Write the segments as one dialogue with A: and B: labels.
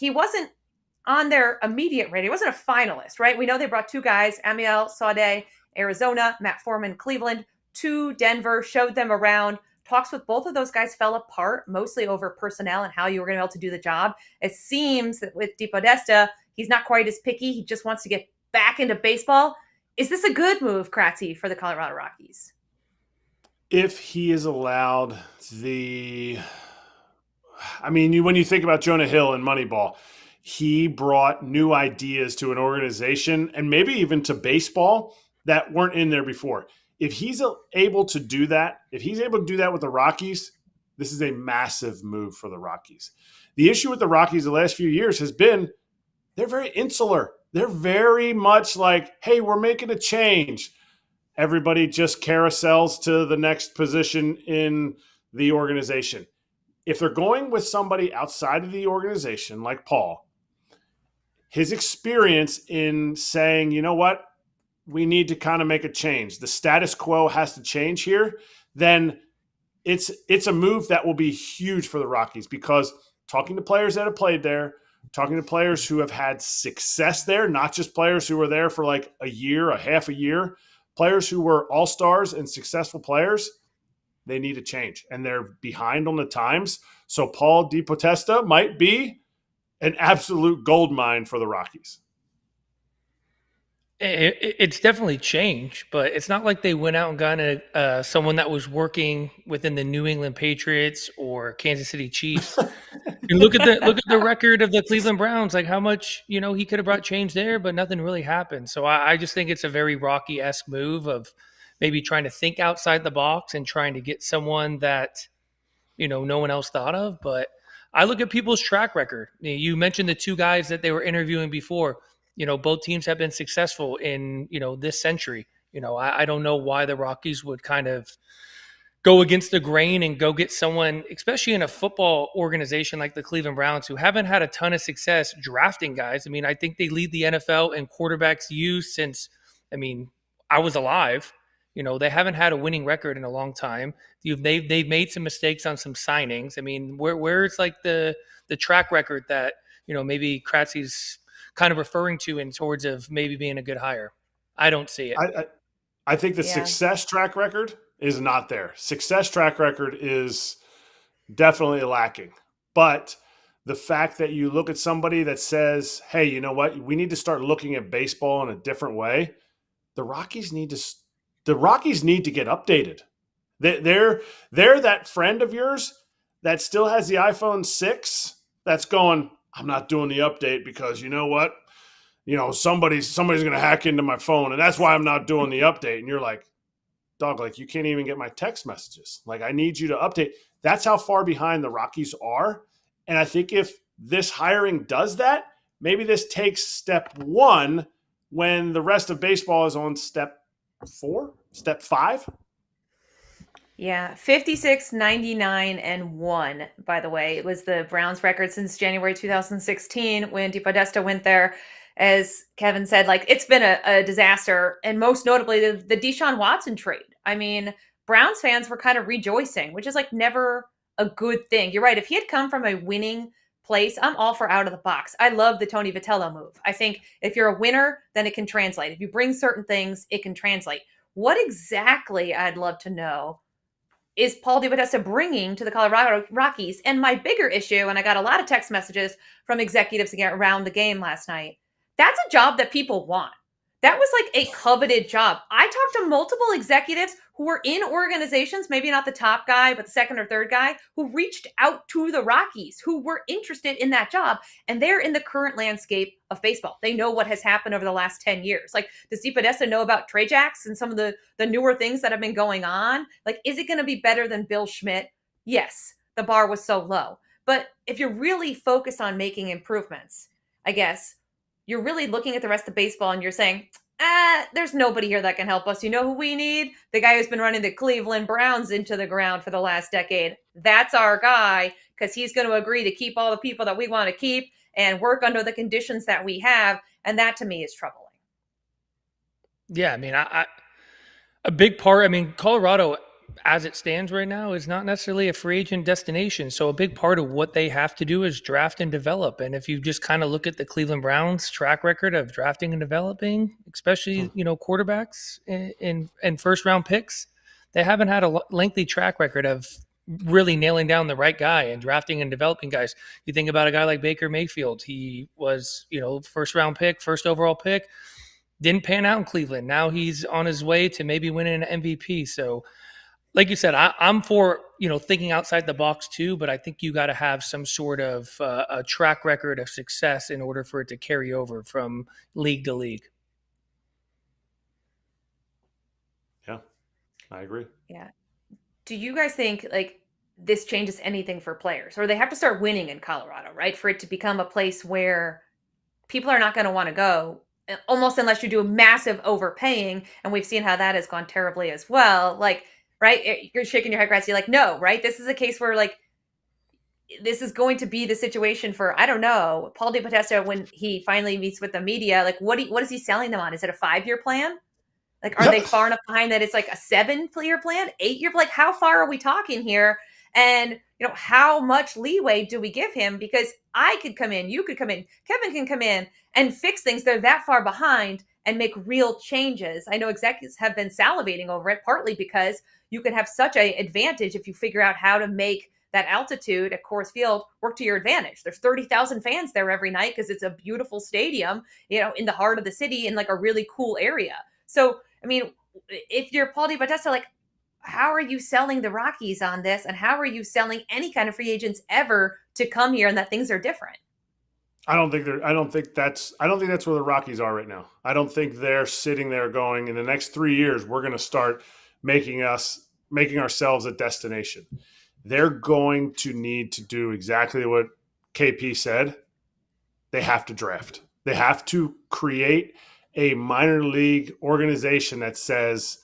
A: he wasn't on their immediate radar. He wasn't a finalist, right? We know they brought two guys, Amiel Sade, Arizona, Matt Foreman, Cleveland, to Denver, showed them around. Talks with both of those guys fell apart, mostly over personnel and how you were going to be able to do the job. It seems that with DePodesta, he's not quite as picky. He just wants to get back into baseball. Is this a good move, Kratzy, for the Colorado Rockies?
B: If he is allowed when you think about Jonah Hill and Moneyball, he brought new ideas to an organization and maybe even to baseball that weren't in there before. If he's able to do that, with the Rockies, this is a massive move for the Rockies. The issue with the Rockies the last few years has been they're very insular. They're very much like, hey, we're making a change. Everybody just carousels to the next position in the organization. If they're going with somebody outside of the organization like Paul, his experience in saying, you know what, we need to kind of make a change. The status quo has to change here. Then it's a move that will be huge for the Rockies, because talking to players that have played there, talking to players who have had success there, not just players who were there for like a year, a half a year, players who were all-stars and successful players, they need a change. And they're behind on the times. So Paul DePodesta might be an absolute gold mine for the Rockies.
C: It's definitely changed, but it's not like they went out and got someone that was working within the New England Patriots or Kansas City Chiefs. And look at the record of the Cleveland Browns, like how much he could have brought change there, but nothing really happened. So I just think it's a very Rocky-esque move of maybe trying to think outside the box and trying to get someone that no one else thought of. But I look at people's track record. You mentioned the two guys that they were interviewing before. Both teams have been successful in, this century. I don't know why the Rockies would kind of go against the grain and go get someone, especially in a football organization like the Cleveland Browns, who haven't had a ton of success drafting guys. I mean, I think they lead the NFL in quarterbacks used since, I was alive. They haven't had a winning record in a long time. They've made some mistakes on some signings. I mean, where's like the track record that, maybe Kratzy's kind of referring to in towards of maybe being a good hire? I don't see it.
B: I think the success track record is not there. Success track record is definitely lacking. But the fact that you look at somebody that says, hey, you know what, we need to start looking at baseball in a different way. The Rockies need to get updated. They're that friend of yours that still has the iPhone 6 that's going, I'm not doing the update because you know what? Somebody's going to hack into my phone, and that's why I'm not doing the update. And you're like, dog, like you can't even get my text messages. Like I need you to update. That's how far behind the Rockies are. And I think if this hiring does that, maybe this takes step one when the rest of baseball is on step 5.
A: Yeah, 56, 99, and 1, by the way. It was the Browns record since January 2016 when DePodesta went there. As Kevin said, like it's been a disaster, and most notably the Deshaun Watson trade. I mean, Browns fans were kind of rejoicing, which is like never a good thing. You're right. If he had come from a winning place, I'm all for out of the box. I love the Tony Vitello move. I think if you're a winner, then it can translate. If you bring certain things, it can translate. What exactly, I'd love to know, is Paul DePodesta bringing to the Colorado Rockies? And my bigger issue, and I got a lot of text messages from executives around the game last night, that's a job that people want. That was like a coveted job. I talked to multiple executives who were in organizations, maybe not the top guy, but the second or third guy, who reached out to the Rockies, who were interested in that job. And they're in the current landscape of baseball. They know what has happened over the last 10 years. Like, does DePodesta know about trade jacks and some of the newer things that have been going on? Like, is it going to be better than Bill Schmidt? Yes, the bar was so low. But if you're really focused on making improvements, I guess, you're really looking at the rest of baseball and you're saying, there's nobody here that can help us. You know who we need? The guy who's been running the Cleveland Browns into the ground for the last decade. That's our guy, because he's going to agree to keep all the people that we want to keep and work under the conditions that we have. And that to me is troubling.
C: Yeah, I mean, a big part, Colorado as it stands right now, is not necessarily a free agent destination. So a big part of what they have to do is draft and develop. And if you just kind of look at the Cleveland Browns track record of drafting and developing, especially, quarterbacks and first round picks, they haven't had a lengthy track record of really nailing down the right guy and drafting and developing guys. You think about a guy like Baker Mayfield. He was, first round pick, first overall pick, didn't pan out in Cleveland. Now he's on his way to maybe winning an MVP. So, like you said, I'm for, thinking outside the box too, but I think you got to have some sort of a track record of success in order for it to carry over from league to league.
B: Yeah, I agree.
A: Yeah. Do you guys think like this changes anything for players, or they have to start winning in Colorado, right? For it to become a place where people are not going to want to go almost unless you do a massive overpaying. And we've seen how that has gone terribly as well. Like, right. You're shaking your head, Kratz. You're like, no, right. This is a case where like, this is going to be the situation for, I don't know, Paul DePodesta, when he finally meets with the media, like what is he selling them on? Is it a 5-year plan? Like, are they far enough behind that it's like a 7-year plan, 8-year? Like, how far are we talking here? And, how much leeway do we give him? Because I could come in, you could come in, Kevin can come in and fix things. They're that far behind and make real changes. I know executives have been salivating over it, partly because you can have such an advantage if you figure out how to make that altitude at Coors Field work to your advantage. There's 30,000 fans there every night because it's a beautiful stadium, in the heart of the city in like a really cool area. So, I mean, if you're Paul DePodesta, like, how are you selling the Rockies on this? And how are you selling any kind of free agents ever to come here and that things are different?
B: I don't think that's where the Rockies are right now. I don't think they're sitting there going, in the next 3 years, we're going to start making ourselves a destination. They're going to need to do exactly what KP said. They have to draft. They have to create a minor league organization that says,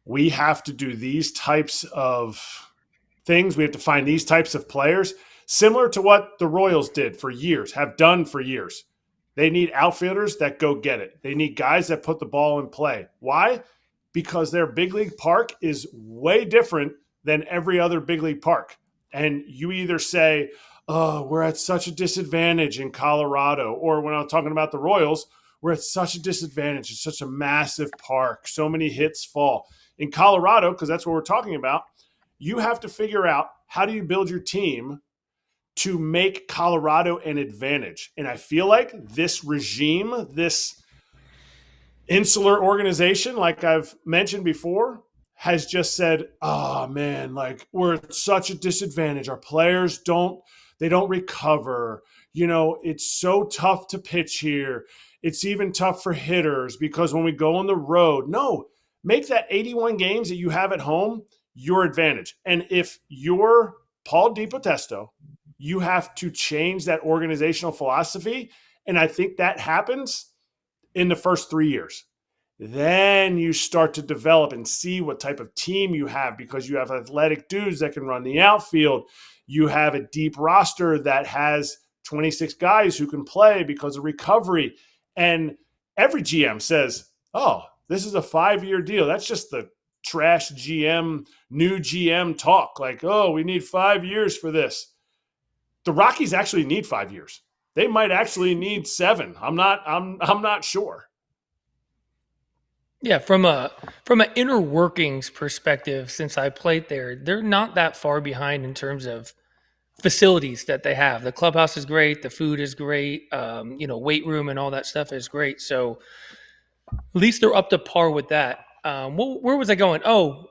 B: we have to do these types of things. We have to find these types of players, similar to what the Royals did for years, have done for years. They need outfielders that go get it. They need guys that put the ball in play. Why? Because their big league park is way different than every other big league park. And you either say, oh, we're at such a disadvantage in Colorado, or when I'm talking about the Royals, we're at such a disadvantage. It's such a massive park. So many hits fall. In Colorado, because that's what we're talking about, you have to figure out how do you build your team to make Colorado an advantage. And I feel like this regime, this insular organization, like I've mentioned before, has just said, oh, man, like we're at such a disadvantage. Our players don't recover. It's so tough to pitch here. It's even tough for hitters because when we go on the road, no, make that 81 games that you have at home your advantage. And if you're Paul DePodesta, you have to change that organizational philosophy. And I think that happens in the first 3 years. Then you start to develop and see what type of team you have because you have athletic dudes that can run the outfield. You have a deep roster that has 26 guys who can play because of recovery. And every GM says, oh, this is a 5-year deal. That's just the trash GM, new GM talk. Like, oh, we need 5 years for this. The Rockies actually need 5 years. They might actually need 7. I'm not sure.
C: Yeah, from an inner workings perspective, since I played there, they're not that far behind in terms of facilities that they have. The clubhouse is great, the food is great, weight room and all that stuff is great. So at least they're up to par with that. Where was I going? Oh,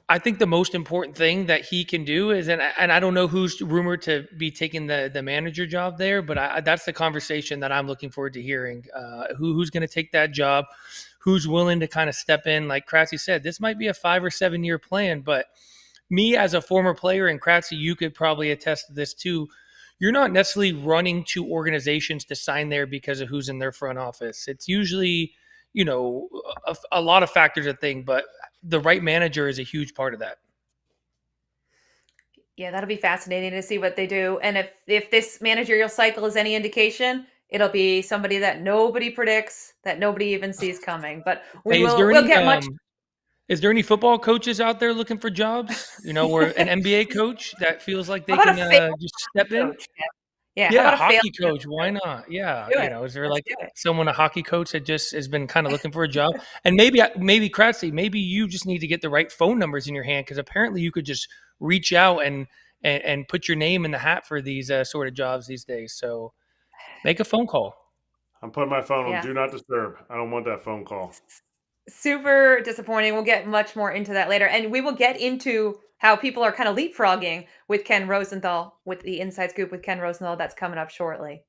C: I think the most important thing that he can do is, and I don't know who's rumored to be taking the manager job there, but that's the conversation that I'm looking forward to hearing. Who's going to take that job? Who's willing to kind of step in? Like Kratzy said, this might be a 5 or 7 year plan, but me as a former player, and Kratzy, you could probably attest to this too, you're not necessarily running to organizations to sign there because of who's in their front office. It's usually, a lot of factors a thing, but the right manager is a huge part of that.
A: Yeah, that'll be fascinating to see what they do. And if this managerial cycle is any indication, it'll be somebody that nobody predicts, that nobody even sees coming. But we'll get much.
C: Is there any football coaches out there looking for jobs? Or an NBA coach that feels like they
A: How about
C: can
A: a fail
C: just step in?
A: coach? Yeah. How
C: Yeah,
A: about a fail
C: hockey coach. Why not? Yeah,
A: Do it.
C: is there
A: Let's
C: like
A: do it.
C: someone, a hockey coach that just has been kind of looking for a job? And maybe Kratzy, maybe you just need to get the right phone numbers in your hand, because apparently you could just reach out and put your name in the hat for these sort of jobs these days. So make a phone call.
B: I'm putting my phone on
A: Yeah.
B: Do Not Disturb. I don't want that phone call.
A: Super disappointing. We'll get much more into that later. And we will get into how people are kind of leapfrogging with Ken Rosenthal, with the Inside Scoop with Ken Rosenthal. That's coming up shortly.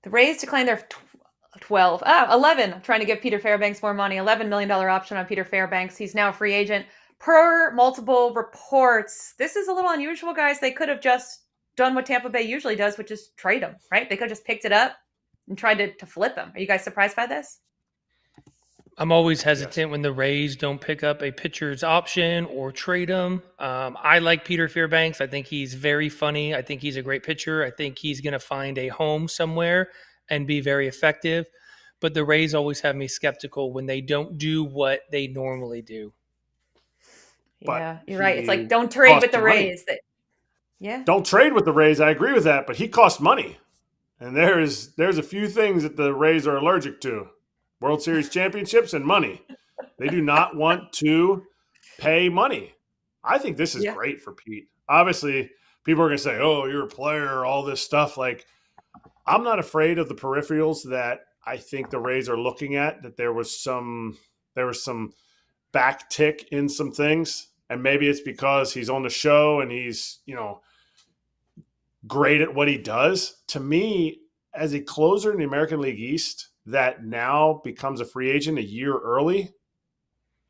A: The Rays declined their 11. I'm trying to give Peter Fairbanks more money. $11 million option on Peter Fairbanks. He's now a free agent. Per multiple reports, this is a little unusual, guys. They could have just done what Tampa Bay usually does, which is trade him, right? They could have just picked it up and tried to flip him. Are you guys surprised by this?
C: I'm always hesitant when the Rays don't pick up a pitcher's option or trade him. I like Peter Fairbanks. I think he's very funny. I think he's a great pitcher. I think he's going to find a home somewhere and be very effective. But the Rays always have me skeptical when they don't do what they normally do.
A: Yeah, you're right. It's like, don't trade with the Rays.
B: Don't trade with the Rays. I agree with that, but he costs money. And there's a few things that the Rays are allergic to. World Series championships and money. They do not want to pay money. I think this is great for Pete. Obviously, people are going to say, oh, you're a player, all this stuff. Like, I'm not afraid of the peripherals that I think the Rays are looking at, that there was some back tick in some things. And maybe it's because he's on the show and he's, great at what he does. To me, as a closer in the American League East that now becomes a free agent a year early,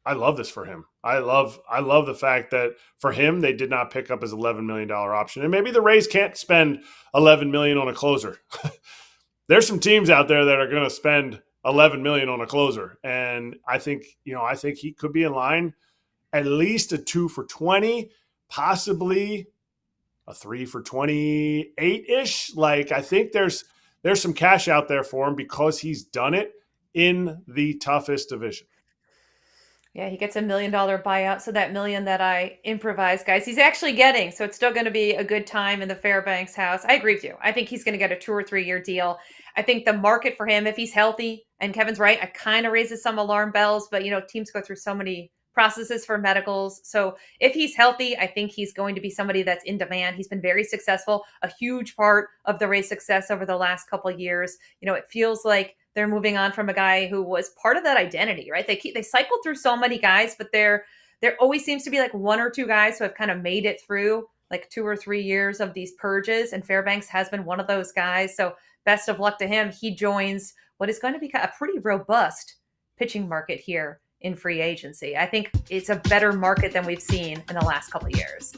B: I love this for him. I love the fact that for him, they did not pick up his $11 million option. And maybe the Rays can't spend $11 million on a closer. There's some teams out there that are going to spend $11 million on a closer. And I think he could be in line at least a 2 for 20, possibly a 3 for 28-ish. Like, I think there's some cash out there for him because he's done it in the toughest division.
A: Yeah, he gets $1 million buyout. So that $1 million that I improvised, guys, he's actually getting. So it's still going to be a good time in the Fairbanks house. I agree with you. I think he's going to get a 2 or 3 year deal. I think the market for him, if he's healthy, and Kevin's right, it kind of raises some alarm bells, but teams go through so many processes for medicals. So if he's healthy, I think he's going to be somebody that's in demand. He's been very successful, a huge part of the Rays' success over the last couple of years. It feels like they're moving on from a guy who was part of that identity, right? They cycle through so many guys, but there always seems to be like 1 or 2 guys who have kind of made it through like 2 or 3 years of these purges. And Fairbanks has been one of those guys. So best of luck to him. He joins what is going to be a pretty robust pitching market here in free agency. I think it's a better market than we've seen in the last couple of years.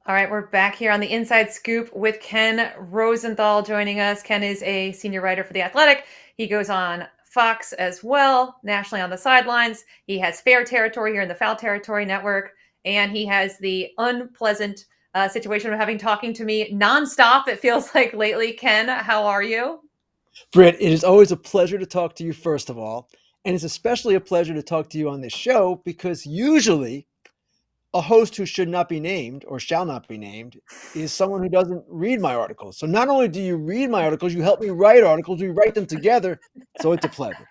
A: All right, we're back here on the Inside Scoop with Ken Rosenthal joining us. Ken is a senior writer for The Athletic. He goes on Fox as well, nationally on the sidelines. He has Fair Territory here in the Foul Territory Network, and he has the unpleasant situation of having talking to me nonstop, it feels like lately. Ken, how are you?
D: Britt, it is always a pleasure to talk to you, first of all. And it's especially a pleasure to talk to you on this show because usually a host who should not be named or shall not be named is someone who doesn't read my articles. So not only do you read my articles, you help me write articles. We write them together. So it's a pleasure.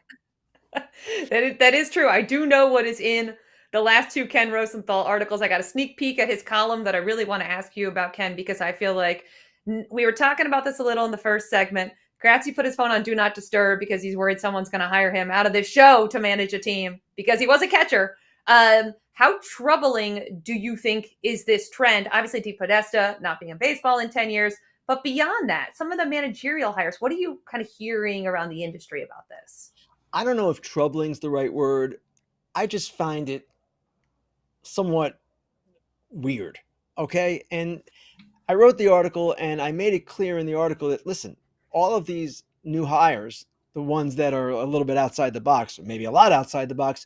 A: That is true. I do know what is in the last 2 Ken Rosenthal articles. I got a sneak peek at his column that I really want to ask you about, Ken, because I feel like we were talking about this a little in the first segment. Kratzy put his phone on Do Not Disturb because he's worried someone's going to hire him out of this show to manage a team because he was a catcher. How troubling do you think is this trend? Obviously, DePodesta not being in baseball in 10 years, But beyond that, some of the managerial hires, what are you kind of hearing around the industry about this?
D: I don't know if troubling's the right word. I just find it somewhat weird. Okay. And I wrote the article and I made it clear in the article that, listen, all of these new hires, the ones that are a little bit outside the box, or maybe a lot outside the box,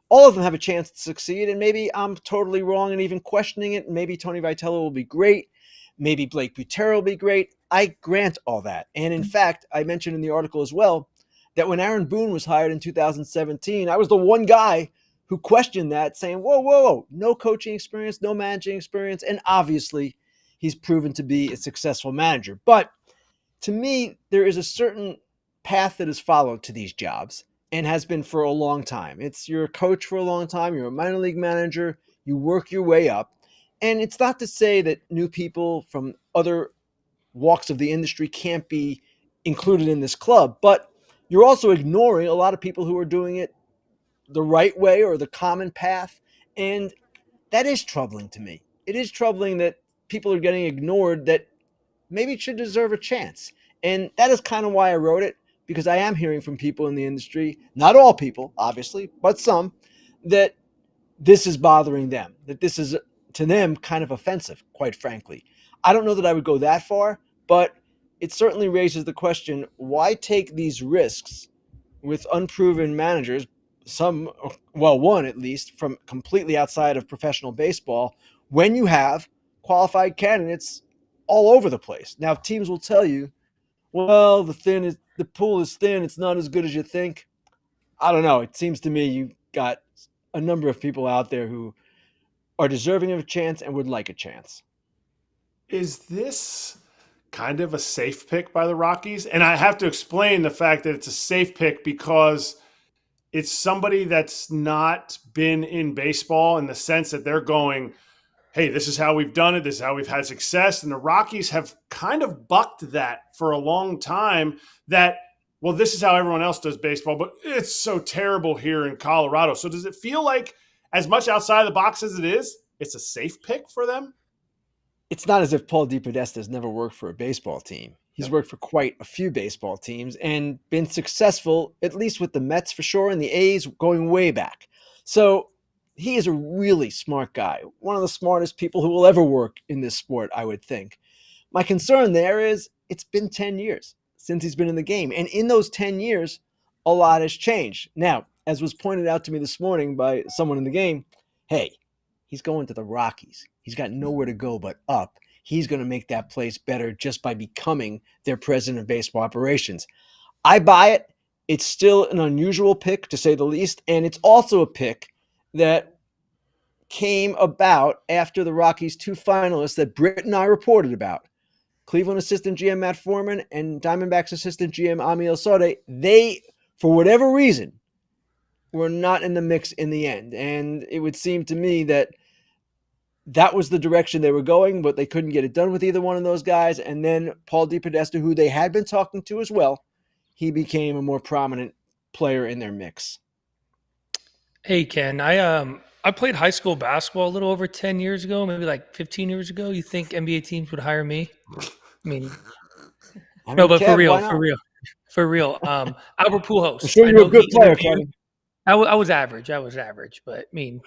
D: all of them have a chance to succeed. And maybe I'm totally wrong and even questioning it. Maybe Tony Vitello will be great. Maybe Blake Butera will be great. I grant all that. And in fact, I mentioned in the article as well that when Aaron Boone was hired in 2017, I was the one guy who questioned that, saying, whoa, whoa, whoa, no coaching experience, no managing experience. And obviously, he's proven to be a successful manager. But to me, there is a certain path that is followed to these jobs and has been for a long time. It's you're a coach for a long time, you're a minor league manager, you work your way up. And it's not to say that new people from other walks of the industry can't be included in this club, but you're also ignoring a lot of people who are doing it the right way or the common path. And that is troubling to me. It is troubling that people are getting ignored that maybe should deserve a chance. And that is kind of why I wrote it, because I am hearing from people in the industry, not all people, obviously, but some, that this is bothering them, that this is to them kind of offensive, quite frankly. I don't know that I would go that far, but it certainly raises the question, why take these risks with unproven managers, some, well, one at least, from completely outside of professional baseball, when you have qualified candidates all over the place? Now, teams will tell you, well, the pool is thin, it's not as good as you think. I don't know. It seems to me you got a number of people out there who are deserving of a chance and would like a chance.
B: Is this kind of a safe pick by the Rockies? And I have to explain the fact that it's a safe pick because it's somebody that's not been in baseball in the sense that they're going, hey, this is how we've done it. This is how we've had success. And the Rockies have kind of bucked that for a long time that, well, this is how everyone else does baseball, but it's so terrible here in Colorado. So does it feel like, as much outside the box as it is, it's a safe pick for them?
D: It's not as if Paul DePodesta has never worked for a baseball team. He's
B: Yep.
D: worked for quite a few baseball teams and been successful, at least with the Mets for sure, and the A's going way back. So he is a really smart guy, one of the smartest people who will ever work in this sport, I would think. My concern there is it's been 10 years since he's been in the game. And in those 10 years, a lot has changed. Now, as was pointed out to me this morning by someone in the game, hey, he's going to the Rockies. He's got nowhere to go but up. He's going to make that place better just by becoming their president of baseball operations. I buy it. It's still an unusual pick, to say the least. And it's also a pick that came about after the Rockies' two finalists that Britt and I reported about, Cleveland assistant GM Matt Foreman and Diamondbacks assistant GM Amiel Sode, they, for whatever reason, were not in the mix in the end. And it would seem to me that that was the direction they were going, but they couldn't get it done with either one of those guys. And then Paul DePodesta, who they had been talking to as well, he became a more prominent player in their mix.
C: Hey Ken, I played high school basketball a little over 10 years ago, maybe like 15 years ago. You think NBA teams would hire me? I mean, no, but
D: Kev,
C: for real,
D: why not?
C: for real. Albert Pujols.
D: I'm sure
C: I
D: you're
C: know
D: a good
C: he
D: player,
C: interviewed.
D: Kevin.
C: I was average. But I mean,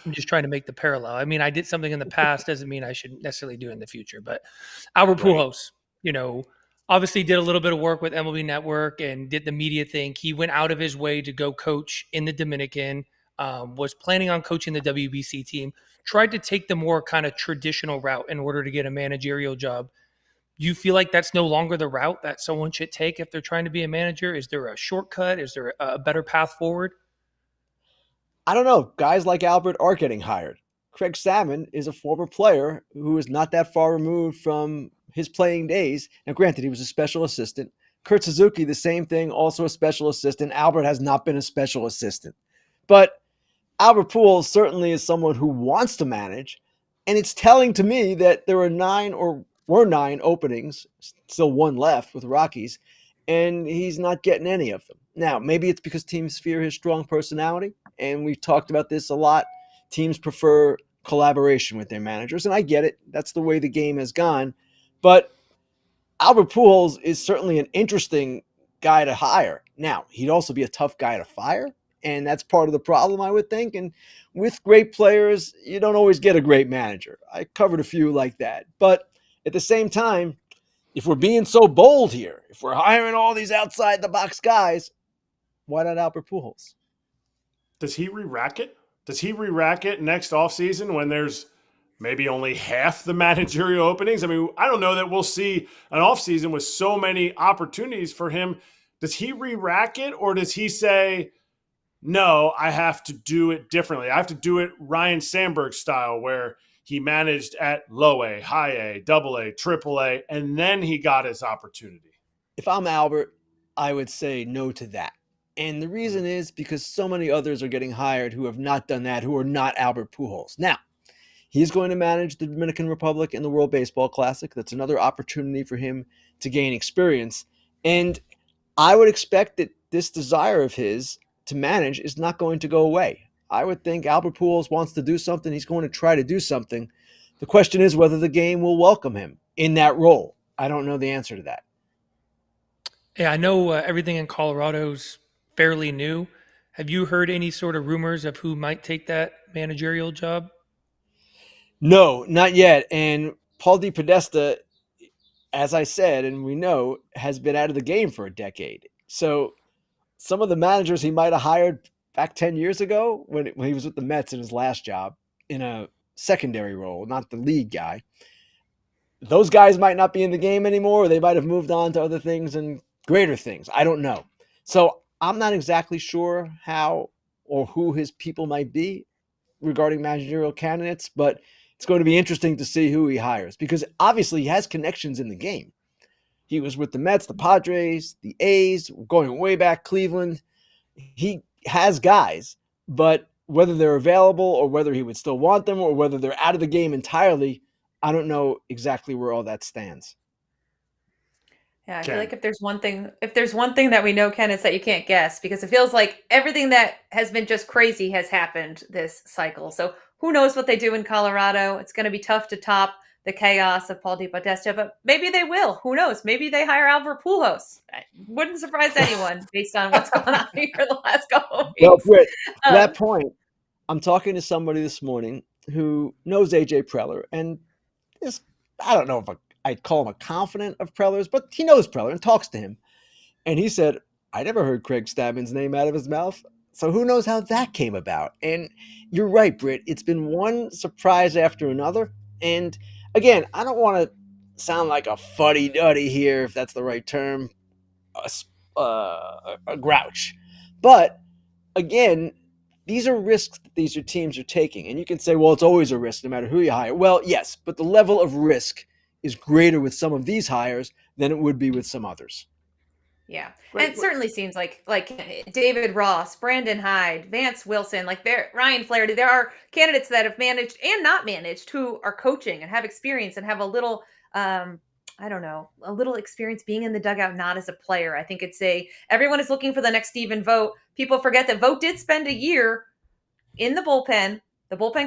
C: I'm just trying to make the parallel. I mean, I did something in the past doesn't mean I should necessarily do it in the future. But Albert Pujols, obviously did a little bit of work with MLB Network and did the media thing. He went out of his way to go coach in the Dominican, was planning on coaching the WBC team, tried to take the more kind of traditional route in order to get a managerial job. You feel like that's no longer the route that someone should take if they're trying to be a manager? Is there a shortcut? Is there a better path forward?
D: I don't know. Guys like Albert are getting hired. Craig Salmon is a former player who is not that far removed from his playing days. Now, granted, he was a special assistant. Kurt Suzuki, the same thing, also a special assistant. Albert has not been a special assistant. But Albert Pujols certainly is someone who wants to manage. And it's telling to me that there were nine openings, still one left with Rockies, and he's not getting any of them. Now, maybe it's because teams fear his strong personality, and we've talked about this a lot. Teams prefer collaboration with their managers, and I get it. That's the way the game has gone. But Albert Pujols is certainly an interesting guy to hire. Now, he'd also be a tough guy to fire, and that's part of the problem, I would think. And with great players, you don't always get a great manager. I covered a few like that. But at the same time, if we're being so bold here, if we're hiring all these outside the box guys, why not Albert Pujols?
B: Does he re-rack it? Does he re-rack it next offseason when there's maybe only half the managerial openings? I mean, I don't know that we'll see an offseason with so many opportunities for him. Does he re-rack it, or does he say, no, I have to do it differently? I have to do it Ryan Sandberg style, where he managed at low A, high A, double A, triple A, and then he got his opportunity.
D: If I'm Albert, I would say no to that. And the reason is because so many others are getting hired who have not done that, who are not Albert Pujols. Now, he's going to manage the Dominican Republic in the World Baseball Classic. That's another opportunity for him to gain experience. And I would expect that this desire of his to manage is not going to go away. I would think Albert Pujols wants to do something. He's going to try to do something. The question is whether the game will welcome him in that role. I don't know the answer to that.
C: Yeah, I know everything in Colorado's fairly new. Have you heard any sort of rumors of who might take that managerial job?
D: No, not yet. And Paul DePodesta, as I said, and we know, has been out of the game for a decade. So some of the managers he might have hired back 10 years ago when he was with the Mets in his last job in a secondary role, not the lead guy, those guys might not be in the game anymore. Or they might have moved on to other things and greater things. I don't know. So I'm not exactly sure how or who his people might be regarding managerial candidates, but it's going to be interesting to see who he hires because obviously he has connections in the game. He was with the Mets, the Padres, the A's, going way back Cleveland. He has guys, but whether they're available or whether he would still want them or whether they're out of the game entirely, I don't know exactly where all that stands.
A: Yeah, I feel
B: Ken.
A: like if there's one thing that we know, Ken, it's that you can't guess because it feels like everything that has been just crazy has happened this cycle. So who knows what they do in Colorado? It's going to be tough to top the chaos of Paul DePodesta, but maybe they will. Who knows? Maybe they hire Albert Pujols. Wouldn't surprise anyone based on what's going on here the last couple of
D: Well,
A: weeks.
D: Britt, to that point, I'm talking to somebody this morning who knows AJ Preller and is, I don't know if I'd call him a confidant of Preller's, but he knows Preller and talks to him. And he said, I never heard Craig Stabben's name out of his mouth. So who knows how that came about? And you're right, Britt. It's been one surprise after another. And again, I don't want to sound like a fuddy-duddy here, if that's the right term, a grouch. But again, these are risks that these teams are taking. And you can say, well, it's always a risk no matter who you hire. Well, yes, but the level of risk is greater with some of these hires than it would be with some others.
A: Yeah. And it certainly seems like David Ross, Brandon Hyde, Vance Wilson, Ryan Flaherty, there are candidates that have managed and not managed who are coaching and have experience and have a little a little experience being in the dugout, not as a player. I think everyone is looking for the next Stephen Vogt. People forget that Vogt did spend a year in the bullpen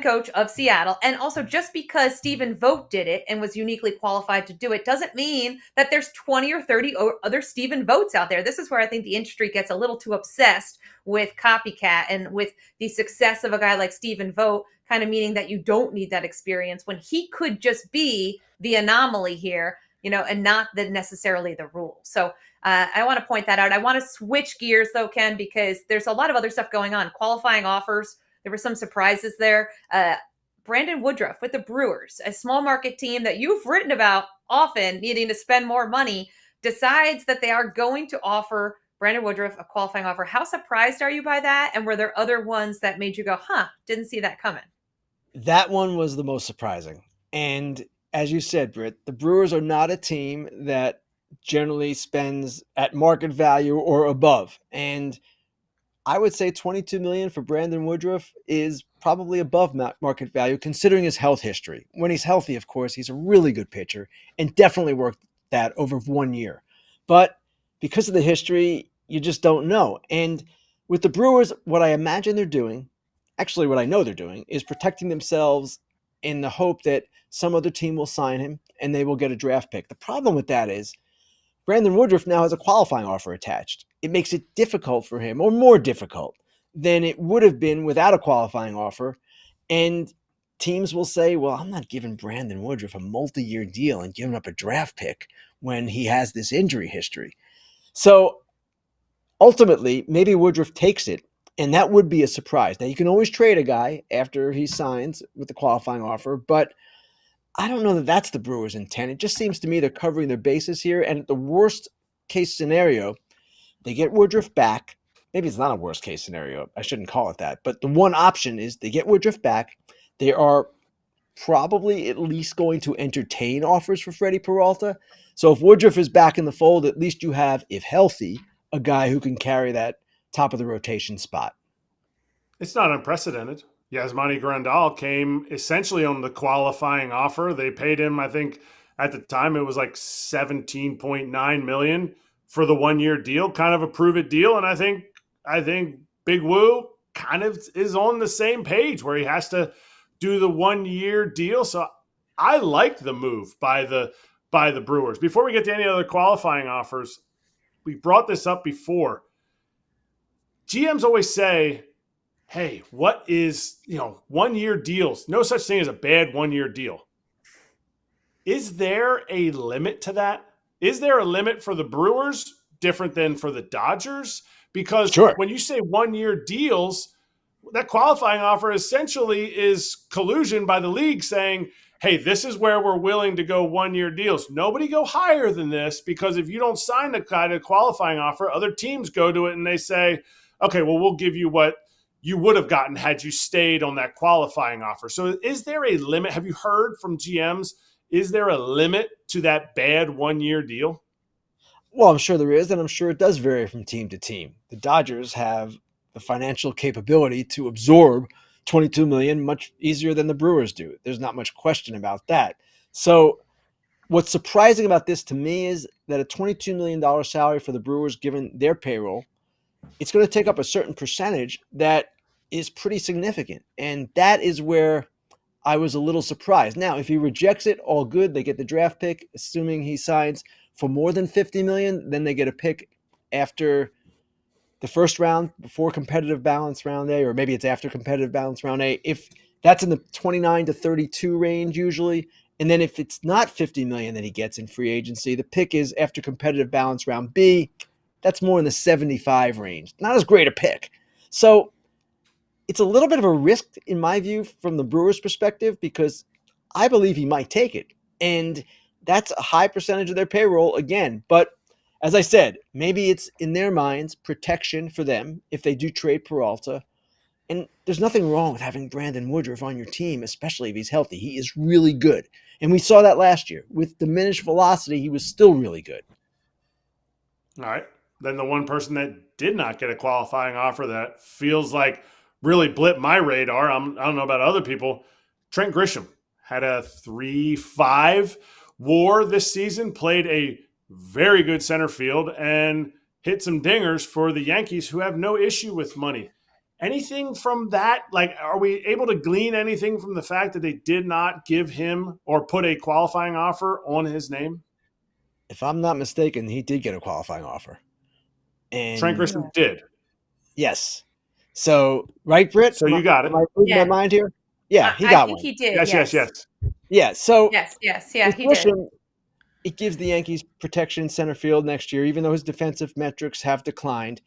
A: coach of Seattle. And also just because Stephen Vogt did it and was uniquely qualified to do it doesn't mean that there's 20 or 30 other Stephen Vogts out there. This is where I think the industry gets a little too obsessed with copycat and with the success of a guy like Stephen Vogt, kind of meaning that you don't need that experience when he could just be the anomaly here, and not necessarily the rule. So I want to point that out. I want to switch gears though, Ken, because there's a lot of other stuff going on. Qualifying offers. There were some surprises there. Brandon Woodruff with the Brewers, a small market team that you've written about often needing to spend more money, decides that they are going to offer Brandon Woodruff a qualifying offer. How surprised are you by that? And were there other ones that made you go, didn't see that coming?
D: That one was the most surprising. And as you said, Britt, the Brewers are not a team that generally spends at market value or above. And I would say $22 million for Brandon Woodruff is probably above market value considering his health history. When he's healthy, of course, he's a really good pitcher and definitely worked that over 1 year. But because of the history, you just don't know. And with the Brewers, what I imagine they're doing, actually what I know they're doing, is protecting themselves in the hope that some other team will sign him and they will get a draft pick. The problem with that is Brandon Woodruff now has a qualifying offer attached. It makes it difficult for him, or more difficult than it would have been without a qualifying offer. And teams will say, well, I'm not giving Brandon Woodruff a multi-year deal and giving up a draft pick when he has this injury history. So ultimately, maybe Woodruff takes it, and that would be a surprise. Now, you can always trade a guy after he signs with the qualifying offer, but I don't know that that's the Brewers' intent. It just seems to me they're covering their bases here, and the worst case scenario, they get Woodruff back. Maybe it's not a worst case scenario. I shouldn't call it that. But the one option is they get Woodruff back. They are probably at least going to entertain offers for Freddie Peralta. So if Woodruff is back in the fold, at least you have, if healthy, a guy who can carry that top of the rotation spot.
B: It's not unprecedented. Yasmani Grandal came essentially on the qualifying offer. They paid him, I think, at the time it was like $17.9 million for the 1-year deal, kind of a prove it deal. And I think Big Woo kind of is on the same page where he has to do the 1-year deal. So I like the move by the Brewers. Before we get to any other qualifying offers, we brought this up before. GMs always say, hey, what is, 1-year deals? No such thing as a bad 1-year deal. Is there a limit to that? Is there a limit for the Brewers different than for the Dodgers? Because when you say 1-year deals, that qualifying offer essentially is collusion by the league saying, hey, this is where we're willing to go 1-year deals. Nobody go higher than this, because if you don't sign the kind of qualifying offer, other teams go to it and they say, okay, well, we'll give you what you would have gotten had you stayed on that qualifying offer. So is there a limit? Have you heard from GMs? Is there a limit to that bad 1-year deal?
D: Well, I'm sure there is, and I'm sure it does vary from team to team. The Dodgers have the financial capability to absorb $22 million much easier than the Brewers do. There's not much question about that. So what's surprising about this to me is that a $22 million salary for the Brewers, given their payroll, it's going to take up a certain percentage that is pretty significant. And that is where I was a little surprised. Now, if he rejects it, all good. They get the draft pick, assuming he signs for more than $50 million, then they get a pick after the first round, before competitive balance round A, or maybe it's after competitive balance round A. If that's in the 29 to 32 range usually, and then if it's not $50 million that he gets in free agency, the pick is after competitive balance round B. That's more in the 75 range. Not as great a pick. So it's a little bit of a risk, in my view, from the Brewers' perspective, because I believe he might take it. And that's a high percentage of their payroll again. But as I said, maybe it's in their minds protection for them if they do trade Peralta. And there's nothing wrong with having Brandon Woodruff on your team, especially if he's healthy. He is really good. And we saw that last year. With diminished velocity, he was still really good.
B: All right. Then the one person that did not get a qualifying offer that feels like really blipped my radar, I don't know about other people, Trent Grisham had a 3.5 WAR this season, played a very good center field, and hit some dingers for the Yankees, who have no issue with money. Anything from that? Like, are we able to glean anything from the fact that they did not give him or put a qualifying offer on his name?
D: If I'm not mistaken, he did get a qualifying offer. And
B: Trent Grisham did.
D: Yes. So, right, Britt?
B: So you got it.
D: Am I reading my mind here? Yeah, he got one.
A: I think he did.
B: Yes.
D: Yeah, so
A: Yes, yeah, he
D: Grisham,
A: did.
D: it gives the Yankees protection in center field next year, even though his defensive metrics have declined.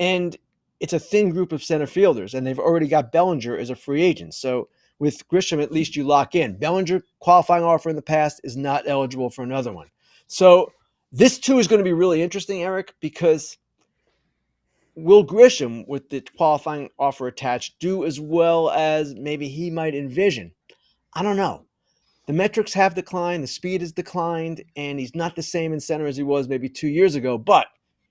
D: And it's a thin group of center fielders, and they've already got Bellinger as a free agent. So with Grisham, at least you lock in. Bellinger, qualifying offer in the past, is not eligible for another one. So this, too, is going to be really interesting, Eric, because will Grisham, with the qualifying offer attached, do as well as maybe he might envision? I don't know. The metrics have declined, the speed has declined, and he's not the same in center as he was maybe 2 years ago, but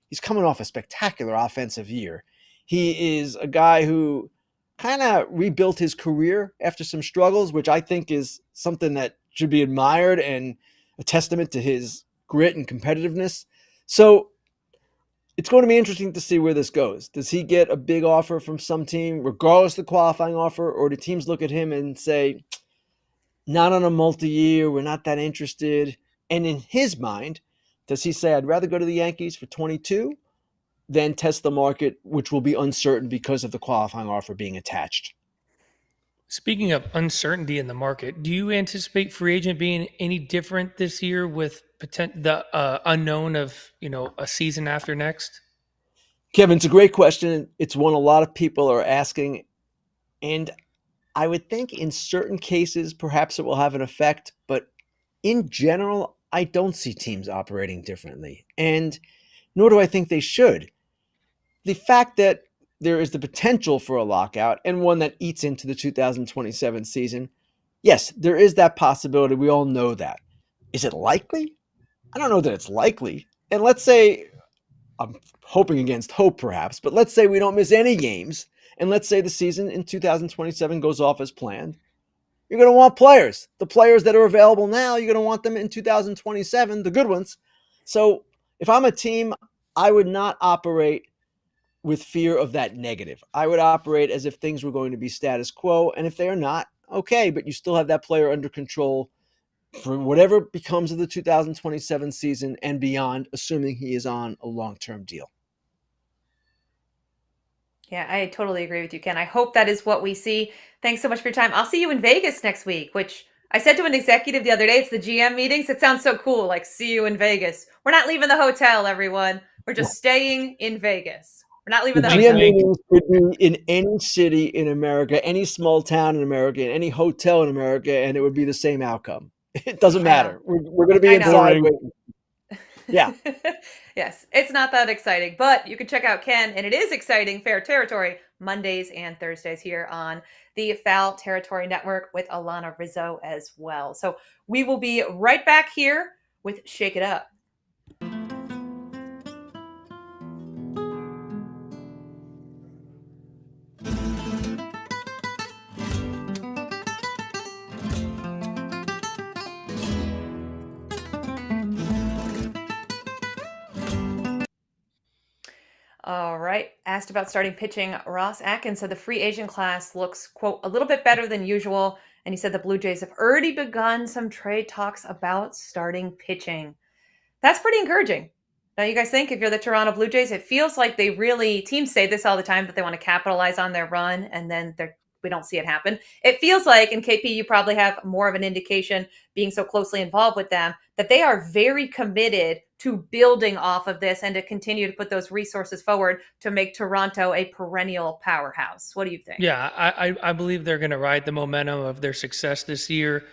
D: he's coming off a spectacular offensive year. He is a guy who kind of rebuilt his career after some struggles, which I think is something that should be admired and a testament to his grit and competitiveness. So it's going to be interesting to see where this goes. Does he get a big offer from some team, regardless of the qualifying offer, or do teams look at him and say, not on a multi-year. We're not that interested. And in his mind, does he say, I'd rather go to the Yankees for 22 than test the market, which will be uncertain because of the qualifying offer being attached?
C: Speaking of uncertainty in the market, do you anticipate free agent being any different this year with the unknown of a season after next?
D: Kevin, it's a great question. It's one a lot of people are asking. And I would think in certain cases, perhaps it will have an effect. But in general, I don't see teams operating differently. And nor do I think they should. The fact that there is the potential for a lockout and one that eats into the 2027 season, yes, there is that possibility. We all know that. Is it likely? I don't know that it's likely. And let's say, I'm hoping against hope perhaps, but let's say we don't miss any games, and let's say the season in 2027 goes off as planned. You're going to want players. The players that are available now, you're going to want them in 2027, the good ones. So if I'm a team, I would not operate with fear of that negative. I would operate as if things were going to be status quo, and if they are not, okay, but you still have that player under control for whatever becomes of the 2027 season and beyond, assuming he is on a long-term deal.
A: Yeah, I totally agree with you, Ken. I hope that is what we see. Thanks so much for your time. I'll see you in Vegas next week, which I said to an executive the other day, it's the GM meetings. It sounds so cool, like see you in Vegas. We're not leaving the hotel, everyone. We're just staying in Vegas. We're not leaving
D: The
A: the
D: GM
A: hotel.
D: meetings could be in any city in America, any small town in America, in any hotel in America, and it would be the same outcome. It doesn't matter. We're going to be
A: I know.
D: inside.
B: Boring.
D: Yeah.
A: Yes, it's not that exciting, but you can check out Ken, and it is exciting, Fair Territory, Mondays and Thursdays here on the Foul Territory Network with Alana Rizzo as well. So we will be right back here with Shake It Up. All right. Asked about starting pitching, Ross Atkins said the free agent class looks, quote, a little bit better than usual. And he said the Blue Jays have already begun some trade talks about starting pitching. That's pretty encouraging. Don't you guys think? If you're the Toronto Blue Jays, it feels like they really, teams say this all the time, that they want to capitalize on their run, and then we don't see it happen. It feels like, and KP, you probably have more of an indication being so closely involved with them, that they are very committed to building off of this and to continue to put those resources forward to make Toronto a perennial powerhouse. What do you think?
C: Yeah, I believe they're going to ride the momentum of their success this year.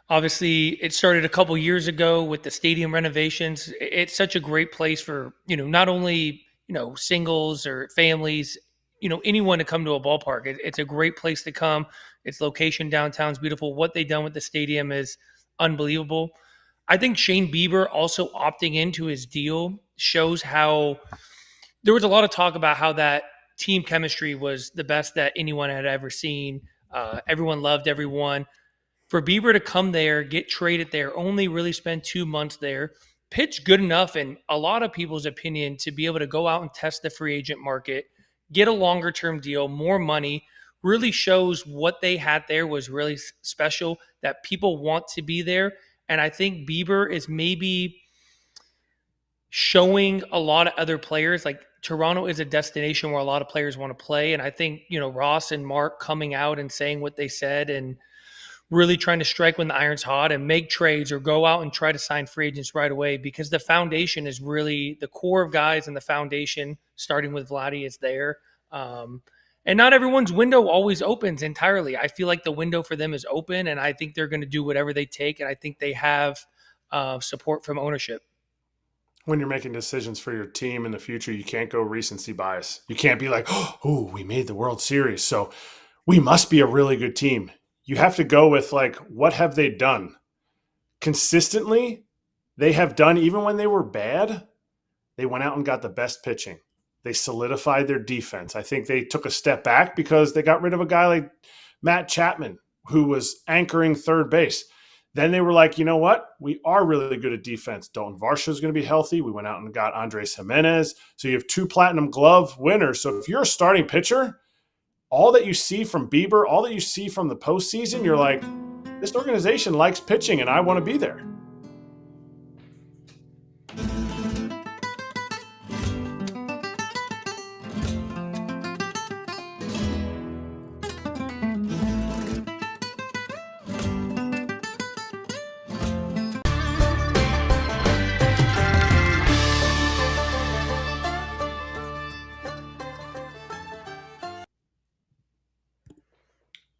C: Obviously, it started a couple years ago with the stadium renovations. It's such a great place for, not only, singles or families, anyone to come to a ballpark. It's a great place to come. Its location downtown is beautiful. What they've done with the stadium is unbelievable. I think Shane Bieber also opting into his deal shows how there was a lot of talk about how that team chemistry was the best that anyone had ever seen. Everyone loved everyone. For Bieber to come there, get traded there, only really spend 2 months there, pitch good enough in a lot of people's opinion to be able to go out and test the free agent market, get a longer term deal, more money, really shows what they had there was really special, that people want to be there. And I think Bieber is maybe showing a lot of other players, like Toronto is a destination where a lot of players want to play. And I think, Ross and Mark coming out and saying what they said and really trying to strike when the iron's hot and make trades or go out and try to sign free agents right away, because the foundation is really the core of guys, and the foundation, starting with Vladdy, is there. And not everyone's window always opens entirely. I feel like the window for them is open, and I think they're going to do whatever they take, and I think they have support from ownership.
B: When you're making decisions for your team in the future, you can't go recency bias. You can't be like, oh, we made the World Series, so we must be a really good team. You have to go with, like, what have they done? Consistently, they have done, even when they were bad, they went out and got the best pitching. They solidified their defense. I think they took a step back because they got rid of a guy like Matt Chapman, who was anchoring third base. Then they were like, you know what? We are really good at defense. Dalton Varsho is going to be healthy. We went out and got Andres Jimenez. So you have 2 Platinum Glove winners. So if you're a starting pitcher, all that you see from Bieber, all that you see from the postseason, you're like, this organization likes pitching and I want to be there.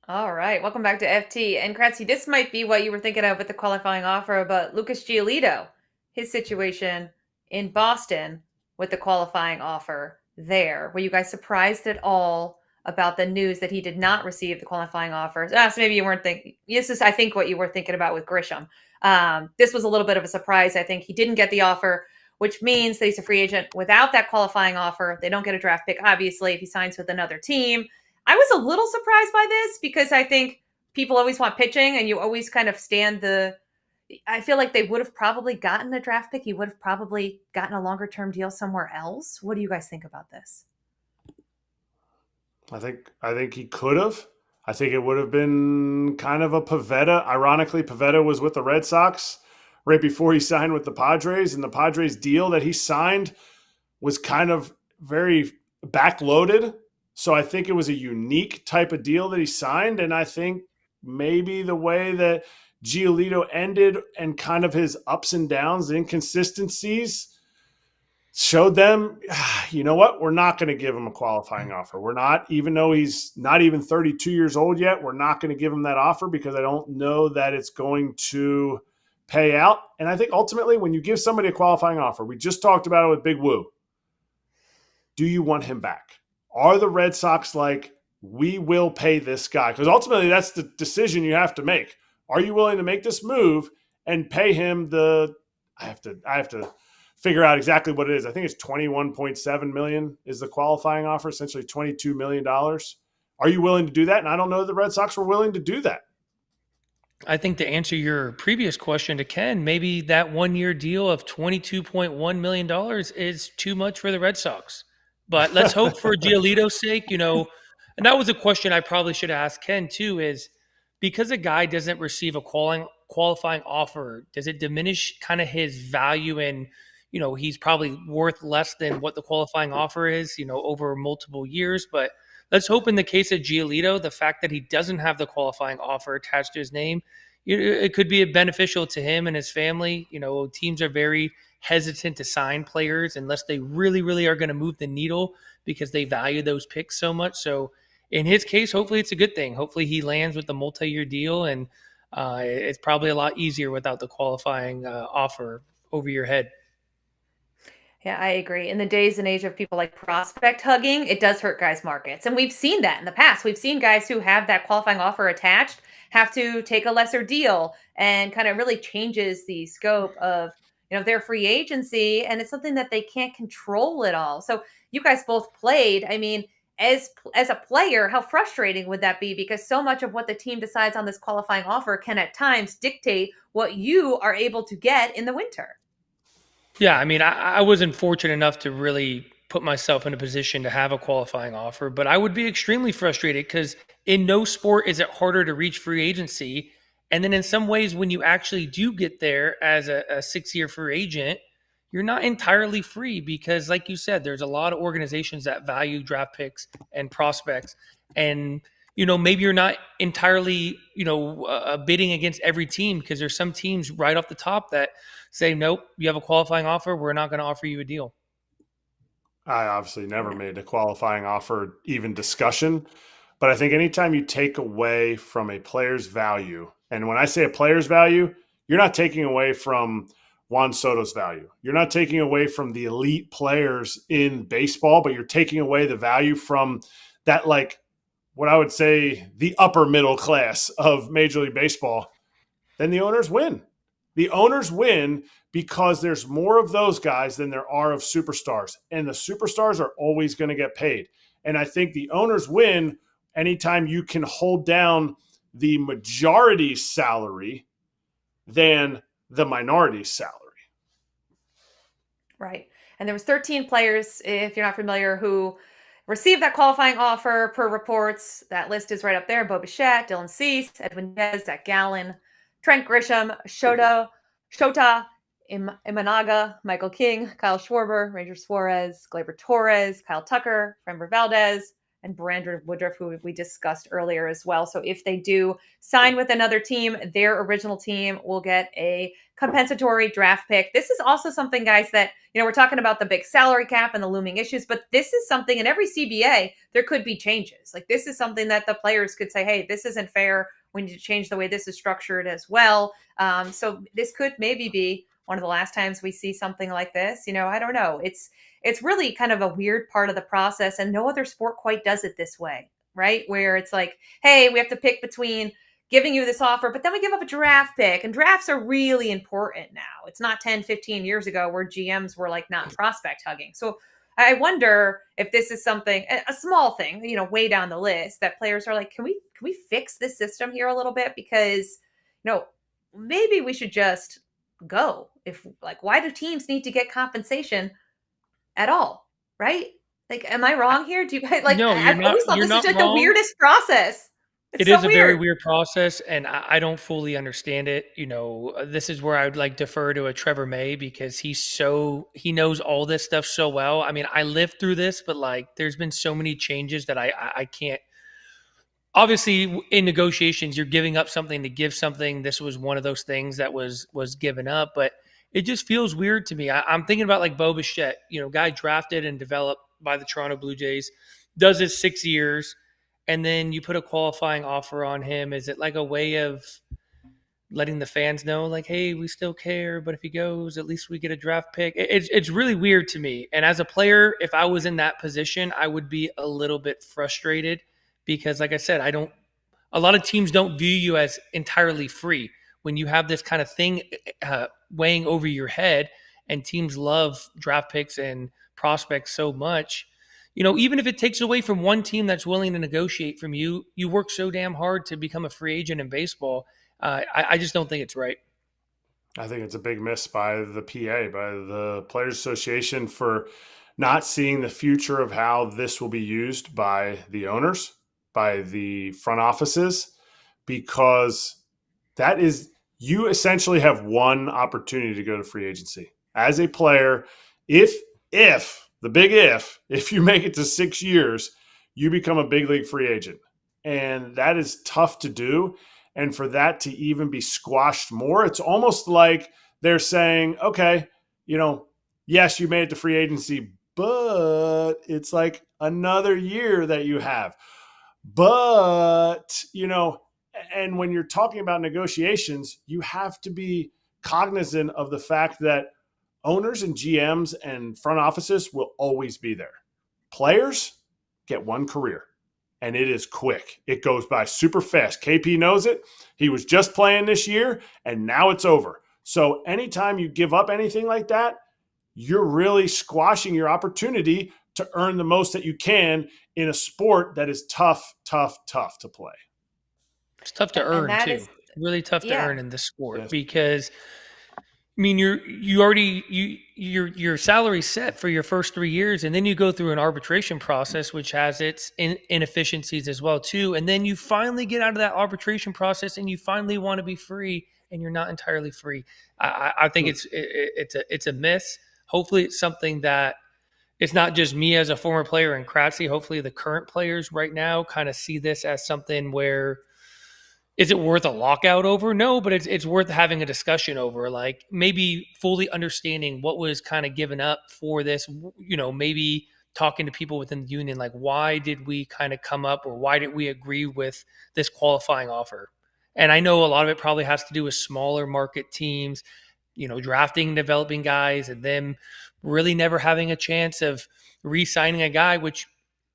A: All right, welcome back to FT. And Kratzy, this might be what you were thinking of with the qualifying offer, but Lucas Giolito, his situation in Boston with the qualifying offer there. Were you guys surprised at all about the news that he did not receive the qualifying offer? So maybe you weren't thinking. This is, I think, what you were thinking about with Grisham. This was a little bit of a surprise. I think he didn't get the offer, which means that he's a free agent without that qualifying offer. They don't get a draft pick, obviously, if he signs with another team. I was a little surprised by this because I think people always want pitching and you always kind of I feel like they would have probably gotten a draft pick. He would have probably gotten a longer term deal somewhere else. What do you guys think about this?
B: I think he could have. I think it would have been kind of a Pivetta. Ironically, Pivetta was with the Red Sox right before he signed with the Padres, and the Padres deal that he signed was kind of very backloaded. So I think it was a unique type of deal that he signed. And I think maybe the way that Giolito ended and kind of his ups and downs, the inconsistencies, showed them, you know what, we're not going to give him a qualifying offer. We're not, even though he's not even 32 years old yet, we're not going to give him that offer because I don't know that it's going to pay out. And I think ultimately when you give somebody a qualifying offer, we just talked about it with Big Woo, do you want him back? Are the Red Sox like, we will pay this guy? Because ultimately that's the decision you have to make. Are you willing to make this move and pay him I have to figure out exactly what it is. I think it's $21.7 million is the qualifying offer, essentially $22 million. Are you willing to do that? And I don't know that the Red Sox were willing to do that.
C: I think to answer your previous question to Ken, maybe that 1 year deal of $22.1 million is too much for the Red Sox. But let's hope for Giolito's sake, and that was a question I probably should have asked Ken too, is because a guy doesn't receive a qualifying offer, does it diminish kind of his value and, he's probably worth less than what the qualifying offer is, over multiple years. But let's hope in the case of Giolito, the fact that he doesn't have the qualifying offer attached to his name, it could be beneficial to him and his family. Teams are very hesitant to sign players unless they really, really are going to move the needle because they value those picks so much. So in his case, hopefully it's a good thing. Hopefully he lands with a multi-year deal, and it's probably a lot easier without the qualifying offer over your head.
A: Yeah, I agree. In the days and age of people like prospect hugging, it does hurt guys' markets. And we've seen that in the past. We've seen guys who have that qualifying offer attached have to take a lesser deal, and kind of really changes the scope of their free agency. And it's something that they can't control at all. So you guys both played. I mean, as a player, how frustrating would that be? Because so much of what the team decides on this qualifying offer can at times dictate what you are able to get in the winter.
C: Yeah, I mean, I wasn't fortunate enough to really put myself in a position to have a qualifying offer, but I would be extremely frustrated because in no sport is it harder to reach free agency. And then in some ways, when you actually do get there as a 6-year free agent, you're not entirely free because, like you said, there's a lot of organizations that value draft picks and prospects. And, maybe you're not entirely, bidding against every team because there's some teams right off the top that say, nope, you have a qualifying offer, we're not going to offer you a deal.
B: I obviously never made a qualifying offer even discussion, but I think anytime you take away from a player's value, and when I say a player's value, you're not taking away from Juan Soto's value. You're not taking away from the elite players in baseball, but you're taking away the value from that, like what I would say, the upper middle class of Major League Baseball. Then the owners win. The owners win because there's more of those guys than there are of superstars. And the superstars are always going to get paid. And I think the owners win anytime you can hold down the majority's salary than the minority's salary.
A: Right. And there was 13 players, if you're not familiar, who received that qualifying offer per reports. That list is right up there. Bo Bichette, Dylan Cease, Edwin Diaz, Zach Gallen, Trent Grisham, Shota Imanaga, Michael King, Kyle Schwarber, Ranger Suarez, Gleyber Torres, Kyle Tucker, Framber Valdez, and Brandon Woodruff, who we discussed earlier as well. So if they do sign with another team, their original team will get a compensatory draft pick. This is also something, guys, that, we're talking about the big salary cap and the looming issues, but this is something in every CBA, there could be changes. Like, this is something that the players could say, hey, this isn't fair. We need to change the way this is structured as well. So this could maybe be one of the last times we see something like this. I don't know. It's really kind of a weird part of the process, and no other sport quite does it this way, right? Where it's like, hey, we have to pick between giving you this offer, but then we give up a draft pick, and drafts are really important now. It's not 10, 15 years ago where GMs were like not prospect hugging. So I wonder if this is something, a small thing, way down the list, that players are like, can we fix this system here a little bit? Because, maybe we should just go. If, like, why do teams need to get compensation at all, right? Like, am I wrong here? Do you guys, like,
C: No,
A: I've always thought
C: you're
A: this is
C: not
A: like the
C: wrong.
A: weirdest process.
C: It is a very weird process, and I don't fully understand it. This is where I would like defer to a Trevor May, because he knows all this stuff so well. I mean, I lived through this, but like, there's been so many changes that I can't. Obviously, in negotiations, you're giving up something to give something. This was one of those things that was given up, but it just feels weird to me. I'm thinking about like Bo Bichette, guy drafted and developed by the Toronto Blue Jays, does his 6 years, and then you put a qualifying offer on him. Is it like a way of letting the fans know, like, hey, we still care, but if he goes, at least we get a draft pick? It's really weird to me. And as a player, if I was in that position, I would be a little bit frustrated, because, like I said, a lot of teams don't view you as entirely free when you have this kind of thing weighing over your head, and teams love draft picks and prospects so much. Even if it takes away from one team that's willing to negotiate from you, you work so damn hard to become a free agent in baseball. I just don't think it's right.
B: I think it's a big miss by the PA, by the Players Association, for not seeing the future of how this will be used by the owners, by the front offices, because that is, you essentially have one opportunity to go to free agency as a player. If the big if you make it to 6 years, you become a big league free agent. And that is tough to do. And for that to even be squashed more, it's almost like they're saying, okay, yes, you made it to free agency, but it's like another year that you have. But, and when you're talking about negotiations, you have to be cognizant of the fact that owners and GMs and front offices will always be there. Players get one career, and it is quick. It goes by super fast. KP knows it. He was just playing this year, and now it's over. So anytime you give up anything like that, you're really squashing your opportunity to earn the most that you can in a sport that is tough to play.
C: It's tough to earn too. Really tough to earn in this sport, because I mean, your salary's set for your first 3 years, and then you go through an arbitration process, which has its inefficiencies as well too. And then you finally get out of that arbitration process, and you finally want to be free, and you're not entirely free. I think it's a miss. Hopefully, it's something that it's not just me as a former player in Kratzy. Hopefully, the current players right now kind of see this as something where, is it worth a lockout over? No, but it's worth having a discussion over, like maybe fully understanding what was kind of given up for this, maybe talking to people within the union, like, why did we kind of come up, or why did we agree with this qualifying offer? And I know a lot of it probably has to do with smaller market teams, drafting and developing guys, and them really never having a chance of re-signing a guy, which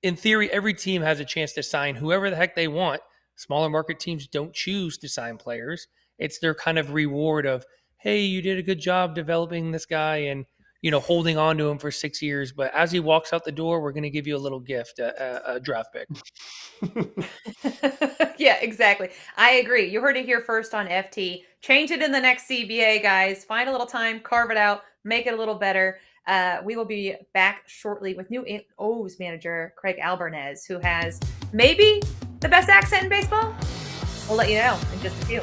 C: in theory, every team has a chance to sign whoever the heck they want. Smaller market teams don't choose to sign players. It's their kind of reward of, hey, you did a good job developing this guy and, holding on to him for 6 years. But as he walks out the door, we're going to give you a little gift, a draft pick.
A: Yeah, exactly. I agree. You heard it here first on FT. Change it in the next CBA, guys. Find a little time, carve it out, make it a little better. We will be back shortly with new O's manager, Craig Albernaz, who has maybe the best accent in baseball. We'll let you know in just a few.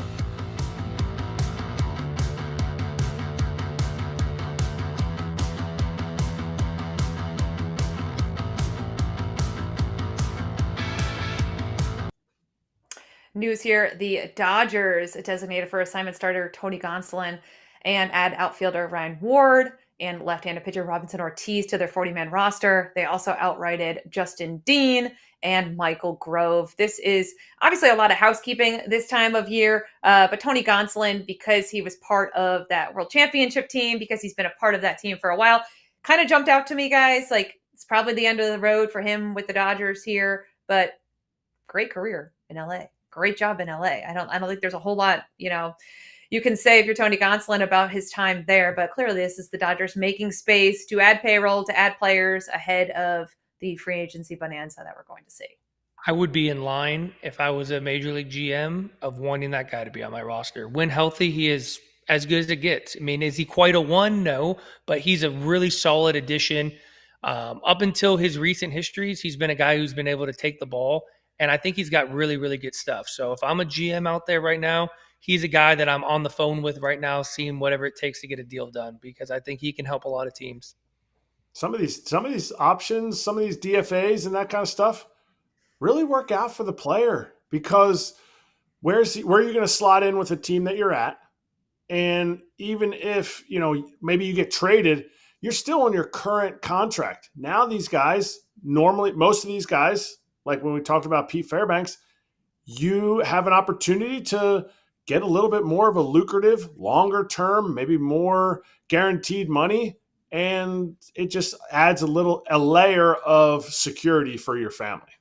A: News here, the Dodgers designated for assignment starter Tony Gonsolin and add outfielder Ryan Ward and left-handed pitcher Robinson Ortiz to their 40-man roster. They also outrighted Justin Dean and Michael Grove. This is obviously a lot of housekeeping this time of year, but Tony Gonsolin, because he was part of that World Championship team, because he's been a part of that team for a while, kind of jumped out to me, guys. Like, it's probably the end of the road for him with the Dodgers here, but great career in LA. Great job in LA. I don't think there's a whole lot, you can say if you're Tony Gonsolin about his time there, but clearly this is the Dodgers making space to add payroll, to add players ahead of the free agency bonanza that we're going to see.
C: I would be in line if I was a major league GM of wanting that guy to be on my roster. When healthy, he is as good as it gets. I mean, is he quite a one? No, but he's a really solid addition. Up until his recent histories, he's been a guy who's been able to take the ball. And I think he's got really, really good stuff. So if I'm a GM out there right now, he's a guy that I'm on the phone with right now, seeing whatever it takes to get a deal done, because I think he can help a lot of teams.
B: Some of these options, some of these DFAs and that kind of stuff really work out for the player, because where are you going to slot in with the team that you're at? And even if, maybe you get traded, you're still on your current contract. Now these guys, normally most of these guys, like when we talked about Pete Fairbanks, you have an opportunity to get a little bit more of a lucrative, longer term, maybe more guaranteed money. And it just adds a layer of security for your family.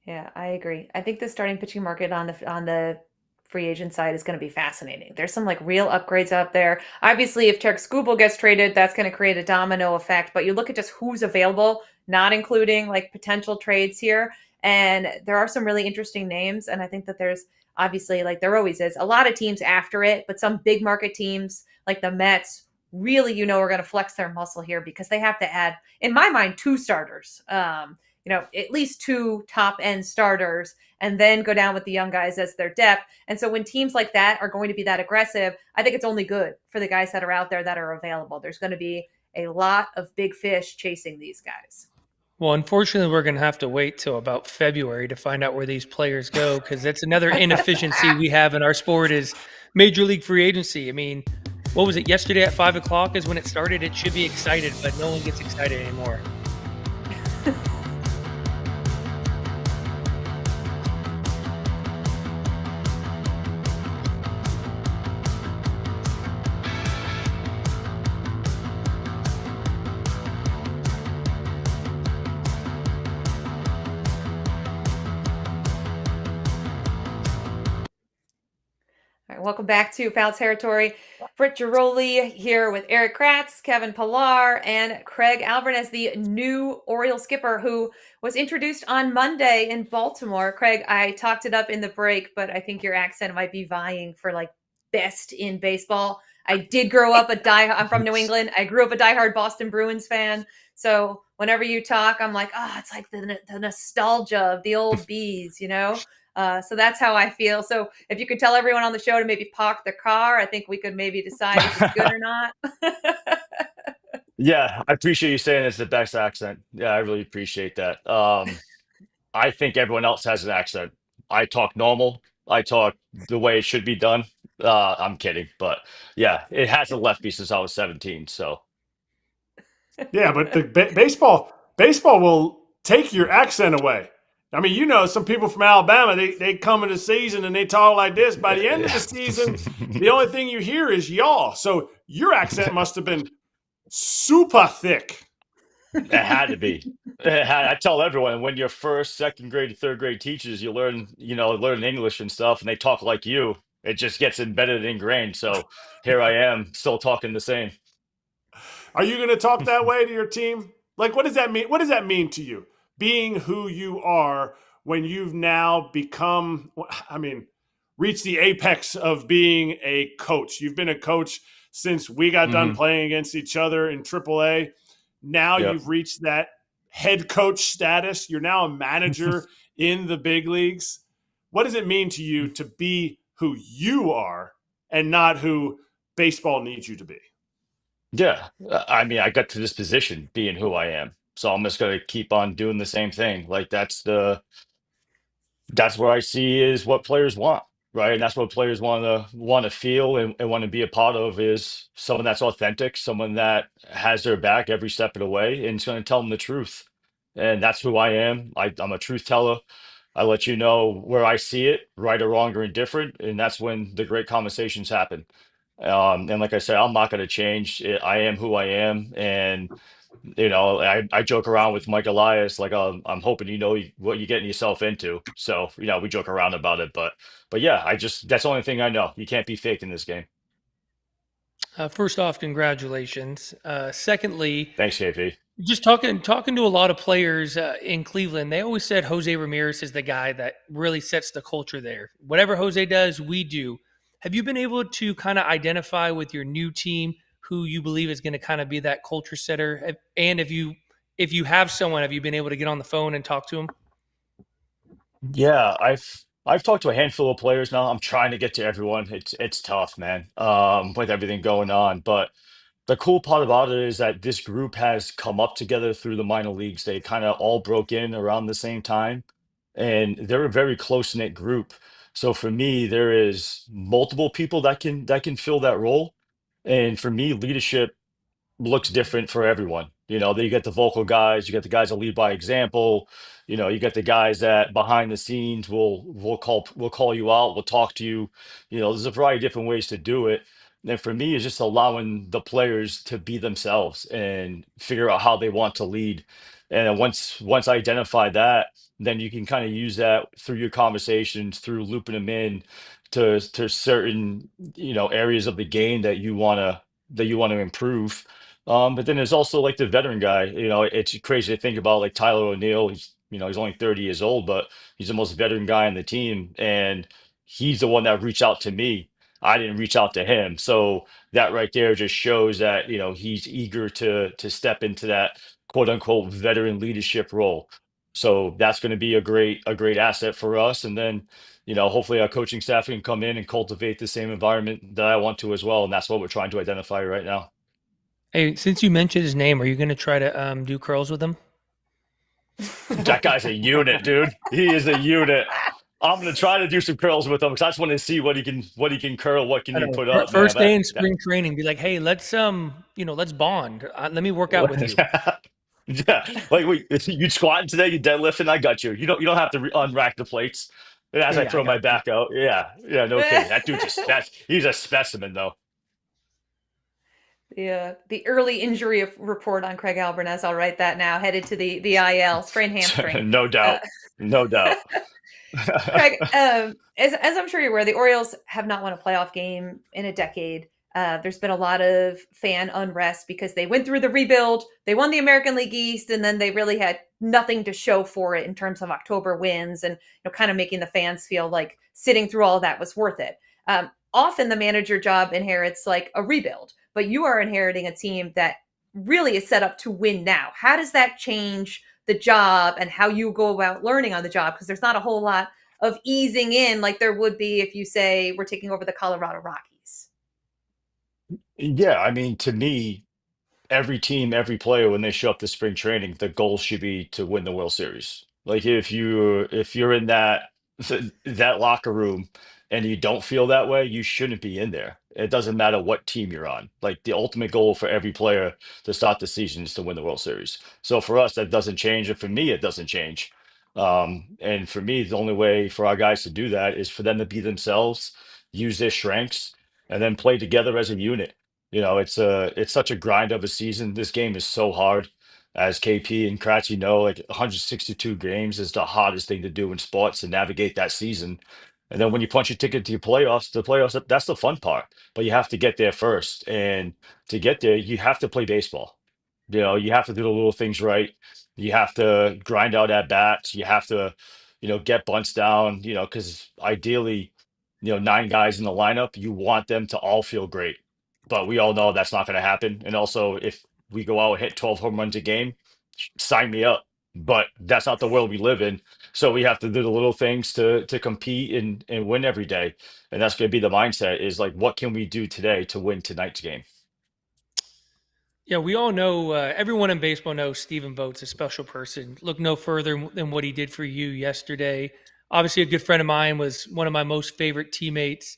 A: Yeah, I agree. I think the starting pitching market on the free agent side is going to be fascinating. There's some real upgrades out there. Obviously, if Tarek Skubal gets traded, that's going to create a domino effect. But you look at just who's available, not including potential trades here. And there are some really interesting names. And I think that there's obviously, there always is, a lot of teams after it, but some big market teams like the Mets really, are going to flex their muscle here, because they have to add, in my mind, 2 starters. At least 2 top end starters, and then go down with the young guys as their depth. And so when teams like that are going to be that aggressive, I think it's only good for the guys that are out there that are available. There's going to be a lot of big fish chasing these guys.
C: Well, unfortunately, we're going to have to wait till about February to find out where these players go, because that's another inefficiency we have in our sport is major league free agency. I mean, what was it? Yesterday at 5 o'clock is when it started. It should be excited, but no one gets excited anymore.
A: Welcome back to Foul Territory. Britt Ghiroli here with Erik Kratz, Kevin Pillar, and Craig Albernaz, the new Orioles skipper who was introduced on Monday in Baltimore. Craig, I talked it up in the break, but I think your accent might be vying for best in baseball. I did grow up I'm from New England. I grew up a diehard Boston Bruins fan. So whenever you talk, I'm like, it's like the nostalgia of the old bees, So that's how I feel. So if you could tell everyone on the show to maybe park their car, I think we could maybe decide if it's good or not.
E: Yeah, I appreciate you saying it's the best accent. Yeah, I really appreciate that. I think everyone else has an accent. I talk normal. I talk the way it should be done. I'm kidding, but yeah, it hasn't left me since I was 17. So
B: Yeah, but the baseball will take your accent away. I mean, some people from Alabama, they come in the season and they talk like this. By the end of the season, the only thing you hear is y'all. So your accent must have been super thick.
E: it had to be. I tell everyone, when you're first, second grade, third grade teachers, you learn English and stuff, and they talk like you. It just gets embedded and ingrained. So here I am, still talking the same.
B: Are you going to talk that way to your team? What does that mean? What does that mean to you? Being who you are when you've now become, reached the apex of being a coach. You've been a coach since we got done
E: Hmm.
B: playing against each other in AAA. Now
E: Yep.
B: you've reached that head coach status. You're now a manager in the big leagues. What does it mean to you to be who you are and not who baseball needs you to be?
E: Yeah. I mean, I got to this position being who I am. So I'm just going to keep on doing the same thing. Like that's what I see is what players want, right? And that's what players want to feel and want to be a part of is someone that's authentic, someone that has their back every step of the way and is going to tell them the truth. And that's who I am. I'm a truth teller. I let you know where I see it, right or wrong or indifferent, and that's when the great conversations happen. And like I said, I'm not going to change. I am who I am, and I joke around with Mike Elias, like I'm hoping what you're getting yourself into. So, we joke around about it, but yeah, that's the only thing I know. You can't be fake in this game.
C: First off, congratulations. Secondly,
E: Thanks, KP.
C: just talking to a lot of players in Cleveland, they always said Jose Ramirez is the guy that really sets the culture there. Whatever Jose does, we do. Have you been able to kind of identify with your new team who you believe is going to kind of be that culture setter? And if you have someone, have you been able to get on the phone and talk to them?
E: Yeah, I've talked to a handful of players now. I'm trying to get to everyone. It's tough, man. With everything going on, but the cool part about it is that this group has come up together through the minor leagues. They kind of all broke in around the same time, and they're a very close-knit group. So for me, there is multiple people that can fill that role. And for me, leadership looks different for everyone. You get the vocal guys, you get the guys that lead by example. You get the guys that behind the scenes will call you out, will talk to you. There's a variety of different ways to do it. And for me, it's just allowing the players to be themselves and figure out how they want to lead. And then once I identify that, then you can kind of use that through your conversations, through looping them in to certain areas of the game that you want to improve. But then there's also like the veteran guy. It's crazy to think about like Tyler O'Neill. He's only 30 years old, but he's the most veteran guy on the team, and he's the one that reached out to me. I didn't reach out to him, so that right there just shows that he's eager to step into that quote unquote veteran leadership role. So that's going to be a great asset for us, and then hopefully our coaching staff can come in and cultivate the same environment that I want to as well, and that's what we're trying to identify right now.
C: Hey, since you mentioned his name, are you going to try to do curls with him?
E: That guy's a unit, dude. He is a unit. I'm gonna try to do some curls with him because I just want to see what he can curl, what can
C: I
E: he
C: know.
E: put up, man.
C: First day in spring training, be like, hey, let's bond. Let me work out with you.
E: Yeah, like you squatting today, you deadlifting, I got you. You don't have to unrack the plates. And as
C: Yeah,
E: I
C: yeah, I
E: throw
C: got
E: my
C: you.
E: back out, yeah, yeah, no kidding. That dude's he's a specimen though.
A: The early injury report on Craig Albernaz. I'll write that now. Headed to the IL, sprained hamstring.
E: No
A: Uh,
E: doubt, no doubt.
A: Craig, as I'm sure you're aware, the Orioles have not won a playoff game in a decade. There's been a lot of fan unrest because they went through the rebuild. They won the American League East, and then they really had nothing to show for it in terms of October wins, and kind of making the fans feel like sitting through all of that was worth it. Often the manager job inherits like a rebuild, but you are inheriting a team that really is set up to win now. How does that change the job and how you go about learning on the job? Because there's not a whole lot of easing in like there would be if you say we're taking over the Colorado Rockies.
E: Yeah, I mean, to me, every team, every player, when they show up to spring training, the goal should be to win the World Series. Like if you're in that locker room and you don't feel that way, you shouldn't be in there. It doesn't matter what team you're on. Like the ultimate goal for every player to start the season is to win the World Series. So for us, that doesn't change, and for me, it doesn't change. And for me, the only way for our guys to do that is for them to be themselves, use their strengths, and then play together as a unit. It's such a grind of a season. This game is so hard. As KP and Kratz, like 162 games is the hardest thing to do in sports to navigate that season. And then when you punch your ticket to your playoffs, that's the fun part. But you have to get there first. And to get there, you have to play baseball. You have to do the little things right. You have to grind out at bats. You have to, get bunts down, because ideally, 9 guys in the lineup, you want them to all feel great. but we all know that's not going to happen. And also, if we go out and hit 12 home runs a game, sign me up. But that's not the world we live in. So we have to do the little things to compete and win every day. And that's going to be the mindset is like, what can we do today to win tonight's game?
C: Yeah, we all know, everyone in baseball knows Stephen Vogt's a special person. Look no further than what he did for you yesterday. Obviously, a good friend of mine, was one of my most favorite teammates.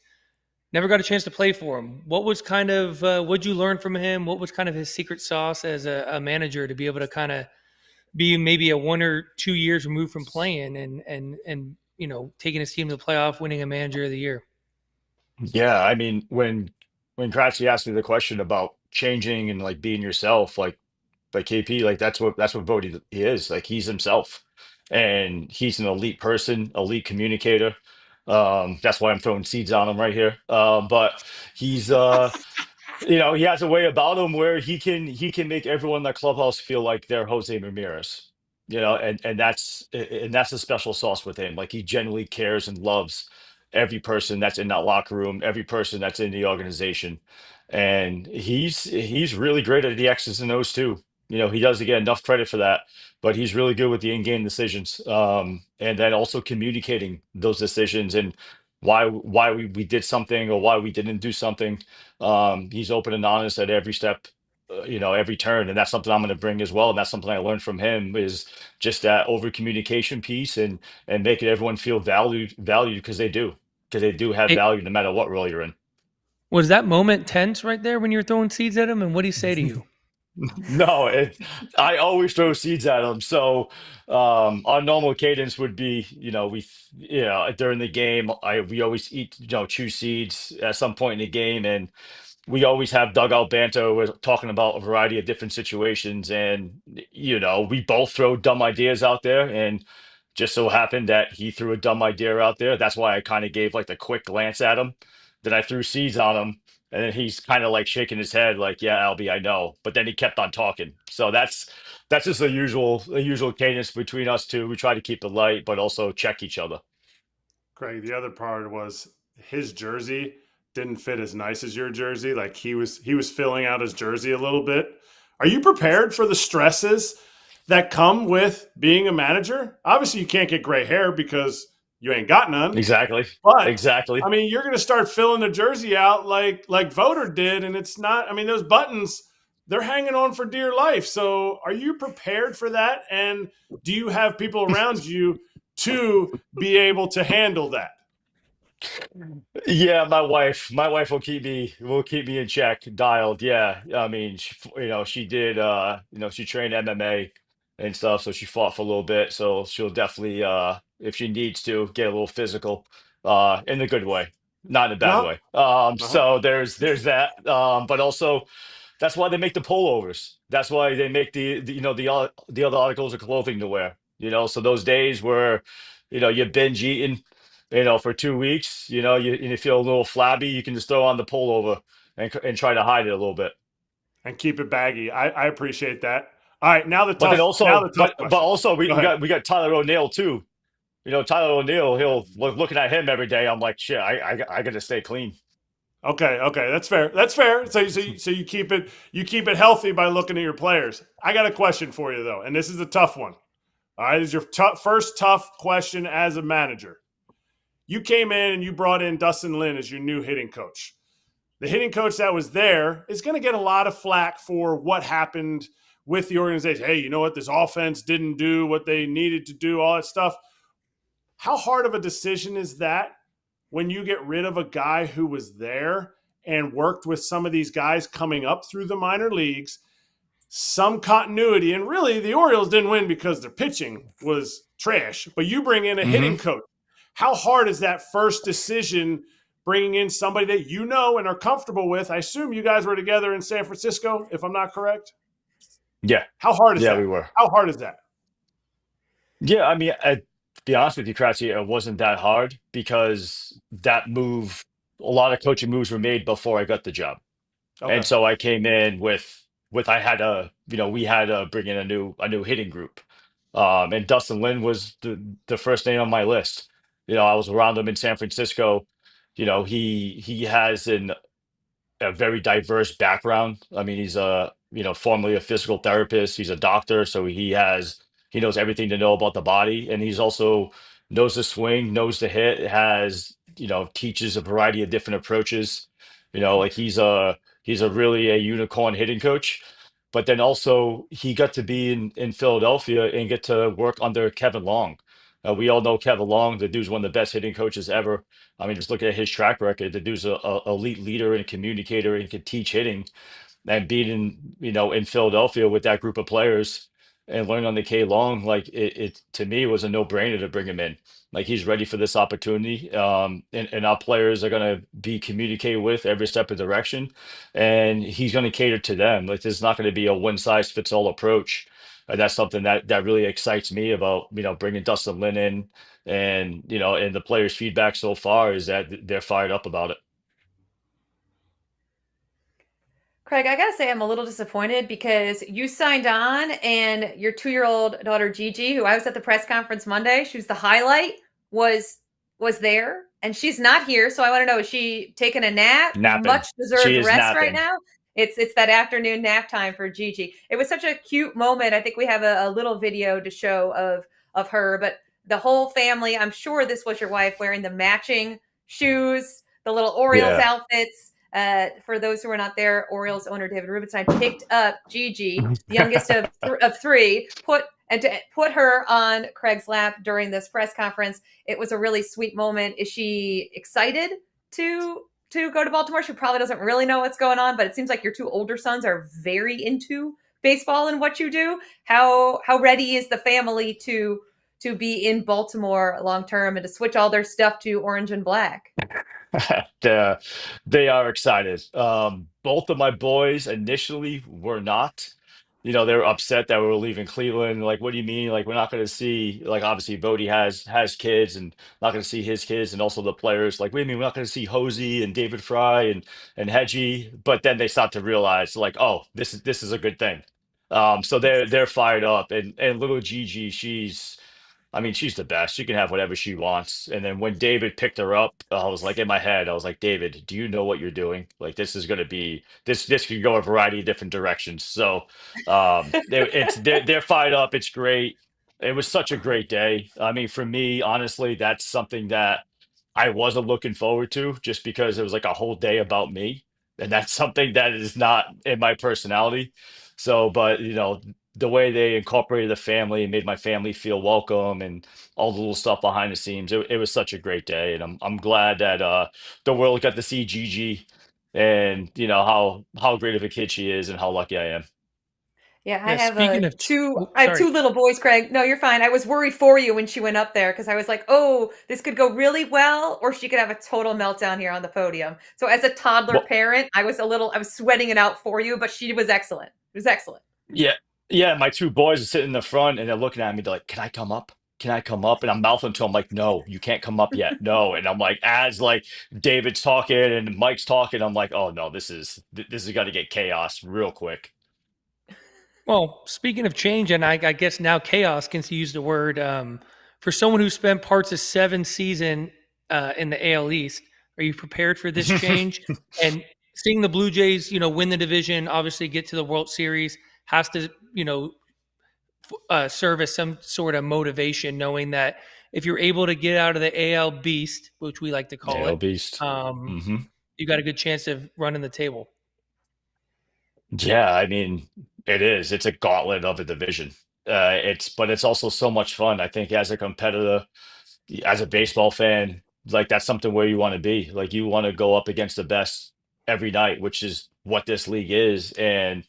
C: Never got a chance to play for him. What was kind of, what'd you learn from him? What was kind of his secret sauce as a manager to be able to kind of be maybe a 1 or 2 years removed from playing and taking his team to the playoff, winning a manager of the year?
E: Yeah, I mean, when Kratzy asked me the question about changing and like being yourself, like KP, like that's what Vody he is. Like he's himself, and he's an elite person, elite communicator. That's why I'm throwing seeds on him right here. But he's he has a way about him where he can make everyone in that clubhouse feel like they're Jose Ramirez. And that's a special sauce with him. Like he genuinely cares and loves every person that's in that locker room, every person that's in the organization. And he's really great at the X's and O's too. He doesn't get enough credit for that, but he's really good with the in-game decisions. And then also communicating those decisions and why we did something or why we didn't do something. He's open and honest at every step, every turn, and that's something I'm going to bring as well. And that's something I learned from him is just that over communication piece and making everyone feel valued because they do have
C: Hey,
E: value no matter what role you're in.
C: was that moment tense right there when you were throwing seeds at him? And what did he say to you?
E: No, I always throw seeds at them. So our normal cadence would be, during the game, we always eat, chew seeds at some point in the game, and we always have dugout banter. We're talking about a variety of different situations, and we both throw dumb ideas out there, and just so happened that he threw a dumb idea out there. That's why I kind of gave like the quick glance at him. Then I threw seeds on him, and then he's kind of like shaking his head, like, "Yeah, Albie, I know." But then he kept on talking. So that's just a usual cadence between us two. We try to keep it light, but also check each other.
B: Craig, the other part was his jersey didn't fit as nice as your jersey. Like he was filling out his jersey a little bit. Are you prepared for the stresses that come with being a manager? Obviously, you can't get gray hair because you ain't got none.
E: Exactly.
B: But I
E: Exactly.
B: mean, you're going to start filling the jersey out like Voter did, and it's not. I mean, those buttons they're hanging on for dear life. So, are you prepared for that? And do you have people around you to be able to handle that?
E: Yeah, my wife will keep me in check, dialed. Yeah, I mean, she did, she trained MMA and stuff, so she fought for a little bit. So she'll definitely, if she needs to, get a little physical, in a good way, not in a bad
B: Uh-huh.
E: way.
B: Uh-huh.
E: So there's that. But also that's why they make the pullovers. That's why they make the other articles of clothing to wear. So those days where you binge eating, for 2 weeks, you feel a little flabby, you can just throw on the pullover and try to hide it a little bit.
B: And keep it baggy. I appreciate that. All right, now the
E: But then
B: tough now
E: also,
B: the tough
E: but
B: question.
E: also we,
B: Go
E: we
B: ahead.
E: got we got Tyler O'Neill too. Tyler O'Neill, he'll looking at him every day. I'm like, shit, I got to stay clean.
B: Okay, that's fair. That's fair. So you keep it healthy by looking at your players. I got a question for you though, and this is a tough one. All right, this is your first tough question as a manager. You came in and you brought in Dustin Lin as your new hitting coach. The hitting coach that was there is going to get a lot of flack for what happened with the organization. Hey, you know what? This offense didn't do what they needed to do, all that stuff. How hard of a decision is that when you get rid of a guy who was there and worked with some of these guys coming up through the minor leagues, some continuity? And really, the Orioles didn't win because their pitching was trash, but you bring in a hitting coach. How hard is that first decision bringing in somebody that you know and are comfortable with? I assume you guys were together in San Francisco, if I'm not correct.
E: Yeah,
B: How hard is
E: yeah,
B: that?
E: we were.
B: How hard is that?
E: Yeah, I mean, to be honest with you, Kratzy, it wasn't that hard because that move, a lot of coaching moves were made before I got the job. And
B: Okay.
E: so I came in with I had a we had to bring in a new hitting group. And Dustin Lin was the first name on my list. I was around him in San Francisco. He has a very diverse background. I mean, he's a, formerly a physical therapist. He's a doctor, so he knows everything to know about the body, and he's also knows the swing, knows the hit, has, teaches a variety of different approaches. Like he's a really a unicorn hitting coach. But then also he got to be in Philadelphia and get to work under Kevin Long. We all know Kevin Long. The dude's one of the best hitting coaches ever. I mean, just look at his track record. The dude's a elite leader and a communicator and can teach hitting. And being in Philadelphia with that group of players and learning on the K Long, like it to me was a no brainer to bring him in. Like he's ready for this opportunity. And our players are going to be communicated with every step of direction, and he's going to cater to them. Like there's not going to be a one size fits all approach. And that's something that really excites me about bringing Dustin Lin in, and the players' feedback so far is that they're fired up about it.
A: Craig, I gotta say I'm a little disappointed because you signed on and your 2-year-old daughter Gigi, who I was at the press conference Monday, she was the highlight, was there, and she's not here. So I want to know, is she taking a nap?
E: Napping.
A: Much
E: She
A: deserved
E: is
A: rest right
E: napping.
A: now. It's that afternoon nap time for Gigi. It was such a cute moment. I think we have a little video to show of her, but the whole family, I'm sure this was your wife wearing the matching shoes, the little Orioles
E: Yeah.
A: outfits. For those who are not there, Orioles owner David Rubenstein picked up Gigi, the youngest of three, to put her on Craig's lap during this press conference. It was a really sweet moment. Is she excited to go to Baltimore? She probably doesn't really know what's going on, but it seems like your 2 older sons are very into baseball and what you do. How ready is the family to be in Baltimore long term and to switch all their stuff to orange and black?
E: the, they are excited. Both of my boys initially were not. They were upset that we were leaving Cleveland. Like, what do you mean? Like, we're not going to see. Like, obviously, Bodie has kids, and not going to see his kids, and also the players. Like, what do you mean we're not going to see Hosey and David Fry and Hedgie? But then they start to realize, like, oh, this is a good thing. So they're fired up, and little Gigi, I mean, she's the best. She can have whatever she wants. And then when David picked her up, I was like in my head, I was like, David, do you know what you're doing? Like this is going to be this could go a variety of different directions. So they're fired up. It's great. It was such a great day. I mean, for me, honestly, that's something that I wasn't looking forward to just because it was like a whole day about me. And that's something that is not in my personality. So, but the way they incorporated the family and made my family feel welcome and all the little stuff behind the scenes. It was such a great day, and I'm glad that the world got to see Gigi and how great of a kid she is and how lucky I am.
A: Yeah, I
C: Yeah,
A: have
C: speaking of,
A: I have
C: sorry.
A: 2 little boys, Craig. No, you're fine. I was worried for you when she went up there because I was like, "Oh, this could go really well or she could have a total meltdown here on the podium." So as a toddler
E: Well,
A: parent, I was sweating it out for you, but she was excellent. It was excellent.
E: yeah, yeah. My two boys are sitting in the front and they're looking at me. They're like, "Can I come up? Can I come up?" And I'm mouthing to them like, "No, you can't come up yet. No." And I'm like, as like David's talking and Mike's talking, I'm like, "Oh no, this is got to get chaos real quick."
C: Well, speaking of change, and I guess now chaos can use the word, for someone who spent parts of 7 season in the AL East, are you prepared for this change? And seeing the Blue Jays, win the division, obviously get to the World Series, has to, serve as some sort of motivation, knowing that if you're able to get out of the AL Beast, which we like to call
E: AL
C: it,
E: Beast.
C: um,
E: Hmm.
C: you got a good chance of running the table.
E: Yeah, I mean, it is. It's a gauntlet of a division. But it's also so much fun. I think as a competitor, as a baseball fan, like that's something where you want to be. Like you want to go up against the best every night, which is what this league is. And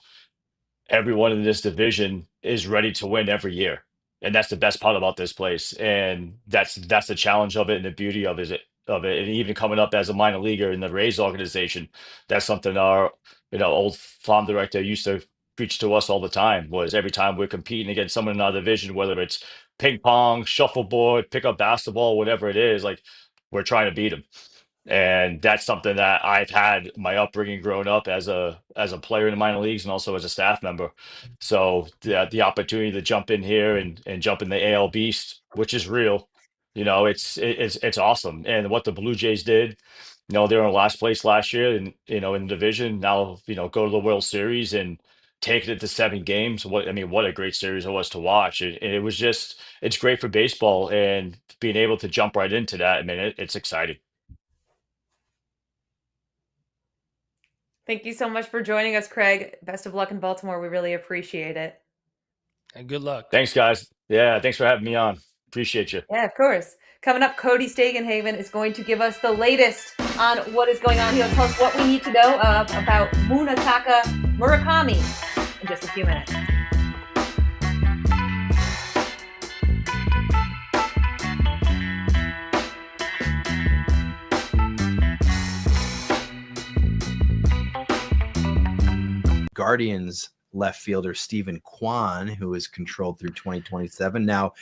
E: everyone in this division is ready to win every year. And that's the best part about this place. And that's the challenge of it and the beauty of it. And even coming up as a minor leaguer in the Rays organization, that's something our old farm director used to preach to us all the time was every time we're competing against someone in our division, whether it's ping pong, shuffleboard, pickup basketball, whatever it is, like we're trying to beat them. And that's something that I've had my upbringing growing up as a player in the minor leagues and also as a staff member. So the opportunity to jump in here and jump in the AL Beast, which is real, It's awesome. And what the Blue Jays did, they were in last place last year, and in the division. Now, go to the World Series and take it to 7 games. What a great series it was to watch. It was just, it's great for baseball, and being able to jump right into that. It's exciting.
A: Thank you so much for joining us, Craig. Best of luck in Baltimore. We really appreciate it.
C: And good luck.
E: Thanks, guys. Yeah, thanks for having me on. Appreciate you.
A: Yeah, of course. Coming up, Cody Stavehagen is going to give us the latest on what is going on. He'll tell us what we need to know about Munetaka Murakami in just a few minutes.
F: Guardians left fielder Steven Kwan, who is controlled through 2027. Now,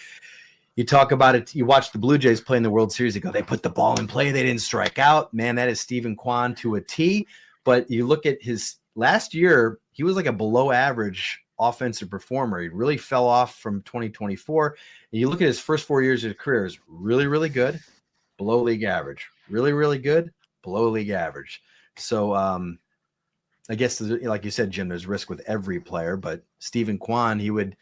F: you talk about it, you watch the Blue Jays play in the World Series, they put the ball in play, they didn't strike out. Man, that is Steven Kwan to a T. But you look at his last year, he was like a below average offensive performer. He really fell off from 2024. And you look at his first 4 years of his career, is really, really good, below league average. Really, really good, below league average. So, I guess, like you said, Jim, there's risk with every player, but Steven Kwan, he would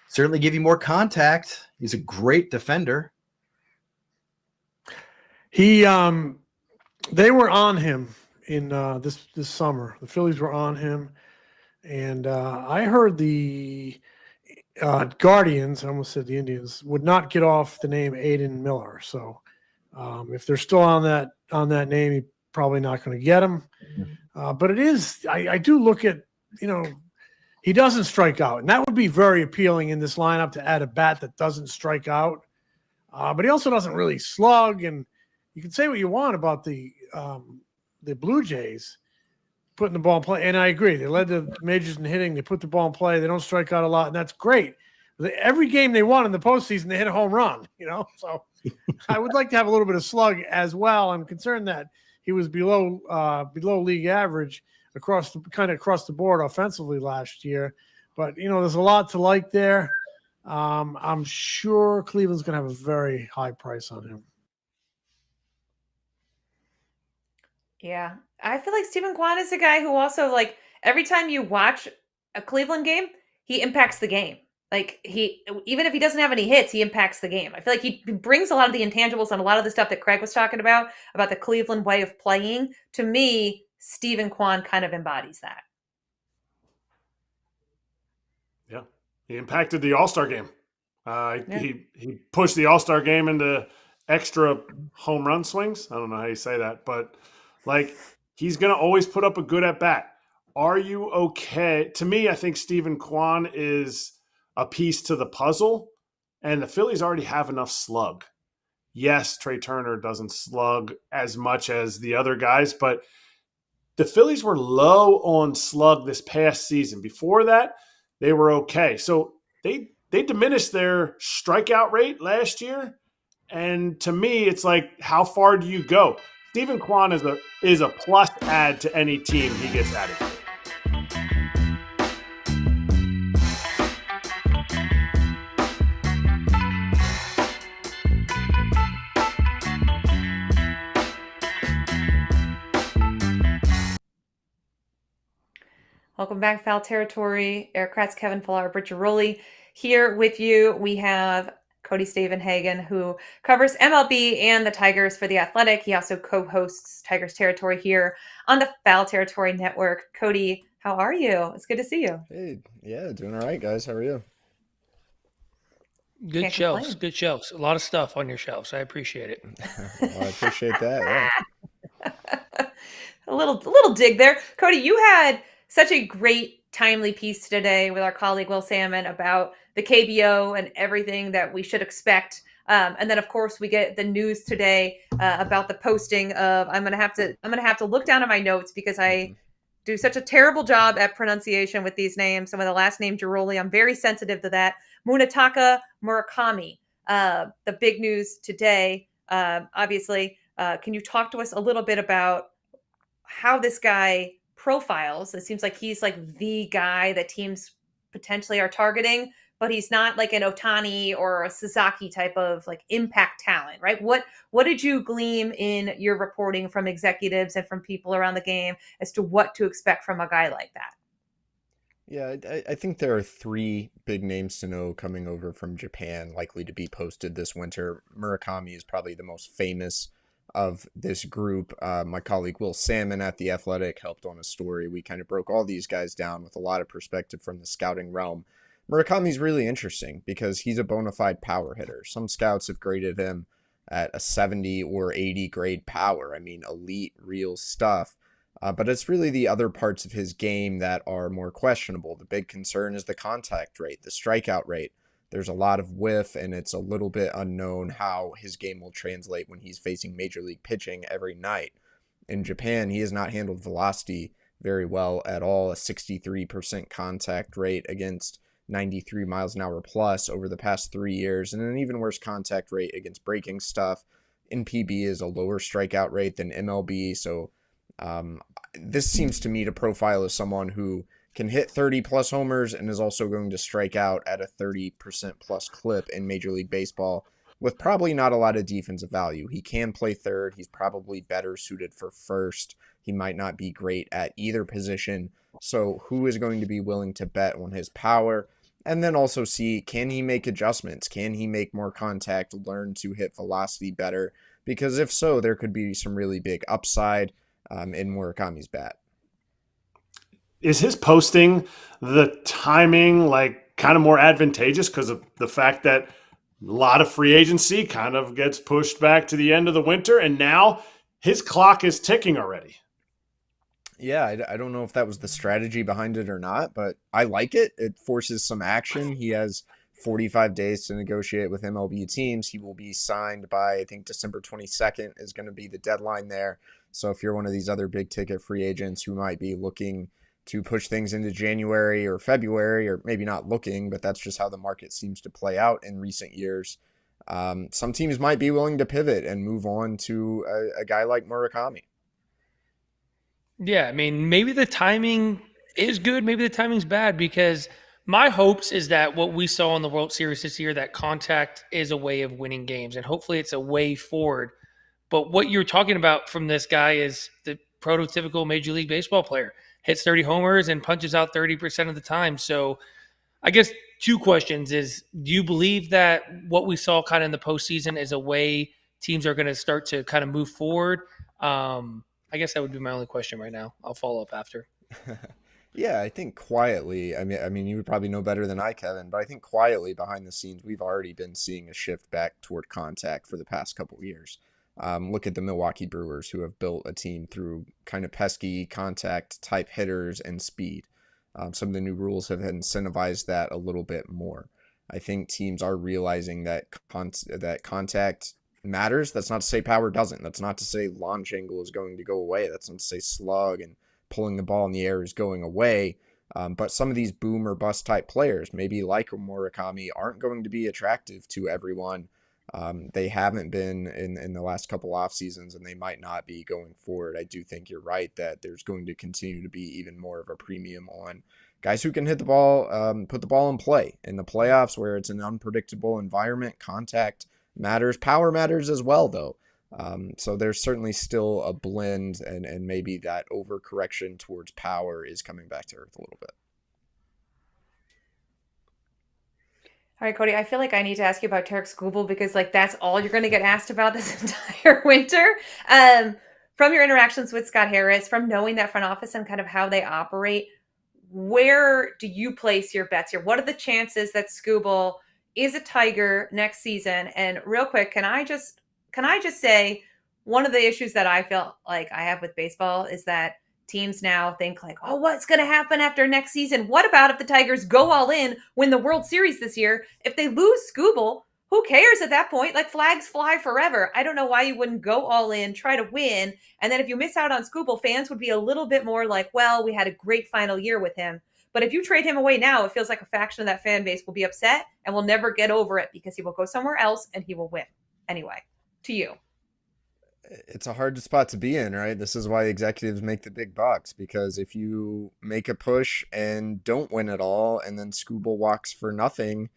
F: certainly give you more contact. He's a great defender.
G: They were on him in this summer. The Phillies were on him, and I heard the Guardians, I almost said the Indians, would not get off the name Aiden Miller. So if they're still on that name, you're probably not going to get him. But it is, I do look at, he doesn't strike out. And that would be very appealing in this lineup, to add a bat that doesn't strike out. But he also doesn't really slug. And you can say what you want about the Blue Jays putting the ball in play. And I agree. They led the majors in hitting. They put the ball in play. They don't strike out a lot. And that's great. Every game they won in the postseason, they hit a home run, So I would like to have a little bit of slug as well. I'm concerned that he was below league average across the board offensively last year. But, there's a lot to like there. I'm sure Cleveland's going to have a very high price on him.
A: Yeah. I feel like Steven Kwan is a guy who also, like, every time you watch a Cleveland game, he impacts the game. Like, even if he doesn't have any hits, he impacts the game. I feel like he brings a lot of the intangibles and a lot of the stuff that Craig was talking about the Cleveland way of playing. To me, Steven Kwan kind of embodies that.
B: Yeah. He impacted the All-Star game. He pushed the All-Star game into extra home run swings. I don't know how you say that, but he's going to always put up a good at bat. Are you okay? To me, I think Steven Kwan is a piece to the puzzle, and the Phillies already have enough slug. Yes, Trey Turner doesn't slug as much as the other guys, but the Phillies were low on slug this past season. Before that, they were okay. So they diminished their strikeout rate last year, and to me, it's like, how far do you go? Steven Kwan is a plus add to any team he gets added to.
A: Welcome back, Foul Territory. Erik Kratz, Kevin Pillar, Britt Ghiroli here with you. We have Cody Stavehagen, who covers MLB and the Tigers for The Athletic. He also co-hosts Tigers Territory here on the Foul Territory Network. Cody, how are you? It's good to see you.
H: Hey, yeah, doing all right, guys. How are you?
C: Good
A: Can't
C: shelves.
A: complain.
C: Good shelves. A lot of stuff on your shelves. I appreciate it.
H: Well, I appreciate that. Yeah.
A: A little dig there. Cody, you had such a great timely piece today with our colleague Will Salmon about the KBO and everything that we should expect. And then, of course, we get the news today about the posting of. I'm gonna have to look down at my notes because I do such a terrible job at pronunciation with these names. Some of the last name Ghiroli, I'm very sensitive to that. Munetaka Murakami. The big news today, obviously. Can you talk to us a little bit about how this guy profiles? It seems like he's like the guy that teams potentially are targeting but he's not like an Otani or a Sasaki type of like impact talent, right? What did you glean in your reporting from executives and from people around the game as to what to expect from a guy like that?
H: Yeah, I think there are three big names to know coming over from Japan likely to be posted this winter. Murakami is probably the most famous of this group. My colleague Will Salmon at The Athletic helped on a story. We kind of broke all these guys down with a lot of perspective from the scouting realm. Murakami's really interesting because he's a bona fide power hitter. Some scouts have graded him at a 70 or 80 grade power. I mean, elite, real stuff. But it's really the other parts of his game that are more questionable. The big concern is the contact rate, the strikeout rate. There's a lot of whiff, and it's a little bit unknown how his game will translate when he's facing major league pitching every night. In Japan, he has not handled velocity very well at all, a 63% contact rate against 93 miles an hour plus over the past 3 years, and an even worse contact rate against breaking stuff. In PB is a lower strikeout rate than MLB, so this seems to me to profile as someone who can hit 30 plus homers and is also going to strike out at a 30% plus clip in Major League Baseball with probably not a lot of defensive value. He can play third. He's probably better suited for first. He might not be great at either position. So who is going to be willing to bet on his power? And then also see, can he make adjustments? Can he make more contact, learn to hit velocity better? Because if so, there could be some really big upside in Murakami's bat.
B: Is his posting, the timing, like kind of more advantageous because of the fact that a lot of free agency kind of gets pushed back to the end of the winter, and now his clock is ticking already?
H: Yeah, I don't know if that was the strategy behind it or not, but I like it. It forces some action. He has 45 days to negotiate with MLB teams. He will be signed by, I think, December 22nd is going to be the deadline there. So if you're one of these other big ticket free agents who might be looking to push things into January or February, or maybe not looking, but that's just how the market seems to play out in recent years, some teams might be willing to pivot and move on to a guy like Murakami.
C: Yeah, I mean, maybe the timing is good, maybe the timing's bad, because my hopes is that what we saw in the World Series this year, that contact is a way of winning games, and hopefully it's a way forward. But what you're talking about from this guy is the prototypical Major League Baseball player. Hits 30 homers and punches out 30% of the time. So I guess two questions is, do you believe that what we saw kind of in the postseason is a way teams are going to start to kind of move forward? I guess that would be my only question right now. I'll follow up after.
H: Yeah, I think quietly, I mean, you would probably know better than I, Kevin, but I think quietly behind the scenes, we've already been seeing a shift back toward contact for the past couple of years. Look at the Milwaukee Brewers, who have built a team through kind of pesky contact type hitters and speed. Some of the new rules have incentivized that a little bit more. I think teams are realizing that that contact matters. That's not to say power doesn't. That's not to say launch angle is going to go away. That's not to say slug and pulling the ball in the air is going away. But some of these boom or bust type players, maybe like Murakami, aren't going to be attractive to everyone. They haven't been in the last couple off seasons, and they might not be going forward. I do think you're right that there's going to continue to be even more of a premium on guys who can hit the ball, put the ball in play. In the playoffs, where it's an unpredictable environment, contact matters. Power matters as well, though. So there's certainly still a blend, and maybe that overcorrection towards power is coming back to earth a little bit.
A: All right, Cody, I feel like I need to ask you about Tarek Skubal because like that's all you're going to get asked about this entire winter. From your interactions with Scott Harris, from knowing that front office and kind of how they operate, where do you place your bets here? What are the chances that Skubal is a Tiger next season? And real quick, can I just say one of the issues that I feel like I have with baseball is that teams now think like, oh, what's going to happen after next season? What about if the Tigers go all in, win the World Series this year? If they lose Skubal, who cares at that point? Like flags fly forever. I don't know why you wouldn't go all in, try to win. And then if you miss out on Skubal, fans would be a little bit more like, well, we had a great final year with him. But if you trade him away now, it feels like a faction of that fan base will be upset and will never get over it because he will go somewhere else and he will win. Anyway, to you.
H: It's a hard spot to be in, right? This is why executives make the big bucks, because if you make a push and don't win at all and then Scooble walks for nothing,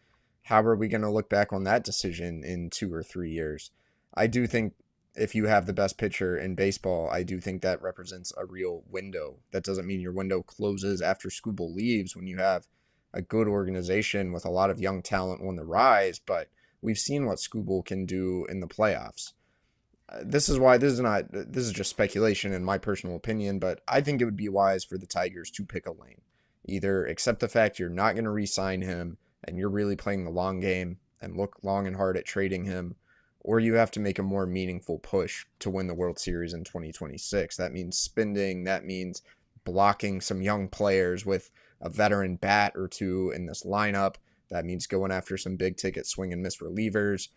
H: how are we going to look back on that decision in 2 or 3 years? I do think if you have the best pitcher in baseball, I do think that represents a real window. That doesn't mean your window closes after Scooble leaves when you have a good organization with a lot of young talent on the rise, but we've seen what Scooble can do in the playoffs. This is why this is just speculation in my personal opinion, but I think it would be wise for the Tigers to pick a lane. Either accept the fact you're not going to re-sign him and you're really playing the long game and look long and hard at trading him, or you have to make a more meaningful push to win the World Series in 2026. That means spending, that means blocking some young players with a veteran bat or two in this lineup. That means going after some big ticket swing and miss relievers.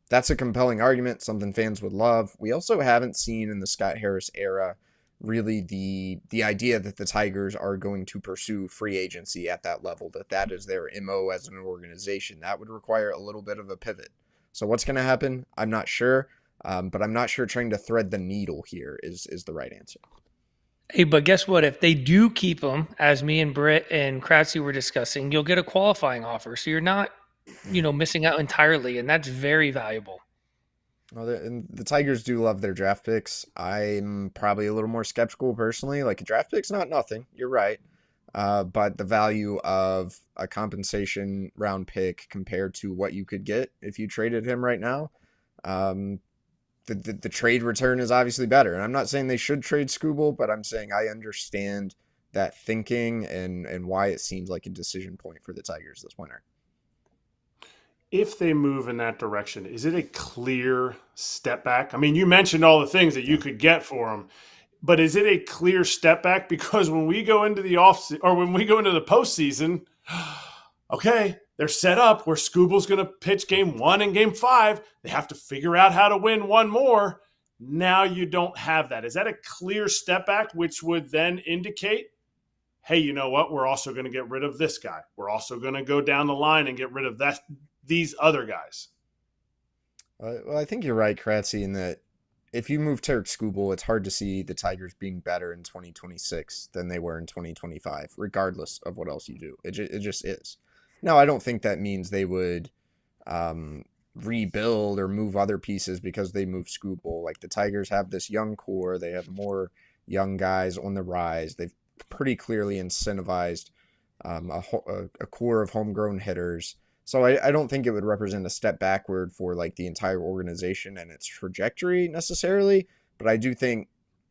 H: That's a compelling argument, something fans would love. We also haven't seen in the Scott Harris era really the idea that the Tigers are going to pursue free agency at that level, that is their MO as an organization. That would require a little bit of a pivot. So what's going to happen? I'm not sure, but I'm not sure trying to thread the needle here is the right answer.
C: Hey, but guess what? If they do keep him, as me and Britt and Kratzy were discussing, you'll get a qualifying offer. So you're not, missing out entirely, and that's very valuable.
H: Well, the Tigers do love their draft picks. I'm probably a little more skeptical personally. Like, a draft pick's not nothing. You're right. But the value of a compensation round pick compared to what you could get if you traded him right now, the trade return is obviously better. And I'm not saying they should trade Scooble, but I'm saying I understand that thinking and why it seems like a decision point for the Tigers this winter.
B: If they move in that direction, is it a clear step back? I mean, you mentioned all the things that you could get for them, but is it a clear step back? Because when we go into the when we go into the postseason, okay, they're set up where Scooble's going to pitch game 1 and game 5. They have to figure out how to win one more. Now you don't have that. Is that a clear step back, which would then indicate, hey, you know what? We're also going to get rid of this guy. We're also going to go down the line and get rid of these other guys.
H: Well, I think you're right, Kratzy, in that if you move Tarik Skubal, it's hard to see the Tigers being better in 2026 than they were in 2025, regardless of what else you do. It just is. Now, I don't think that means they would rebuild or move other pieces because they move Skubal. Like, the Tigers have this young core. They have more young guys on the rise. They've pretty clearly incentivized a core of homegrown hitters. So I don't think it would represent a step backward for like the entire organization and its trajectory necessarily. But I do think,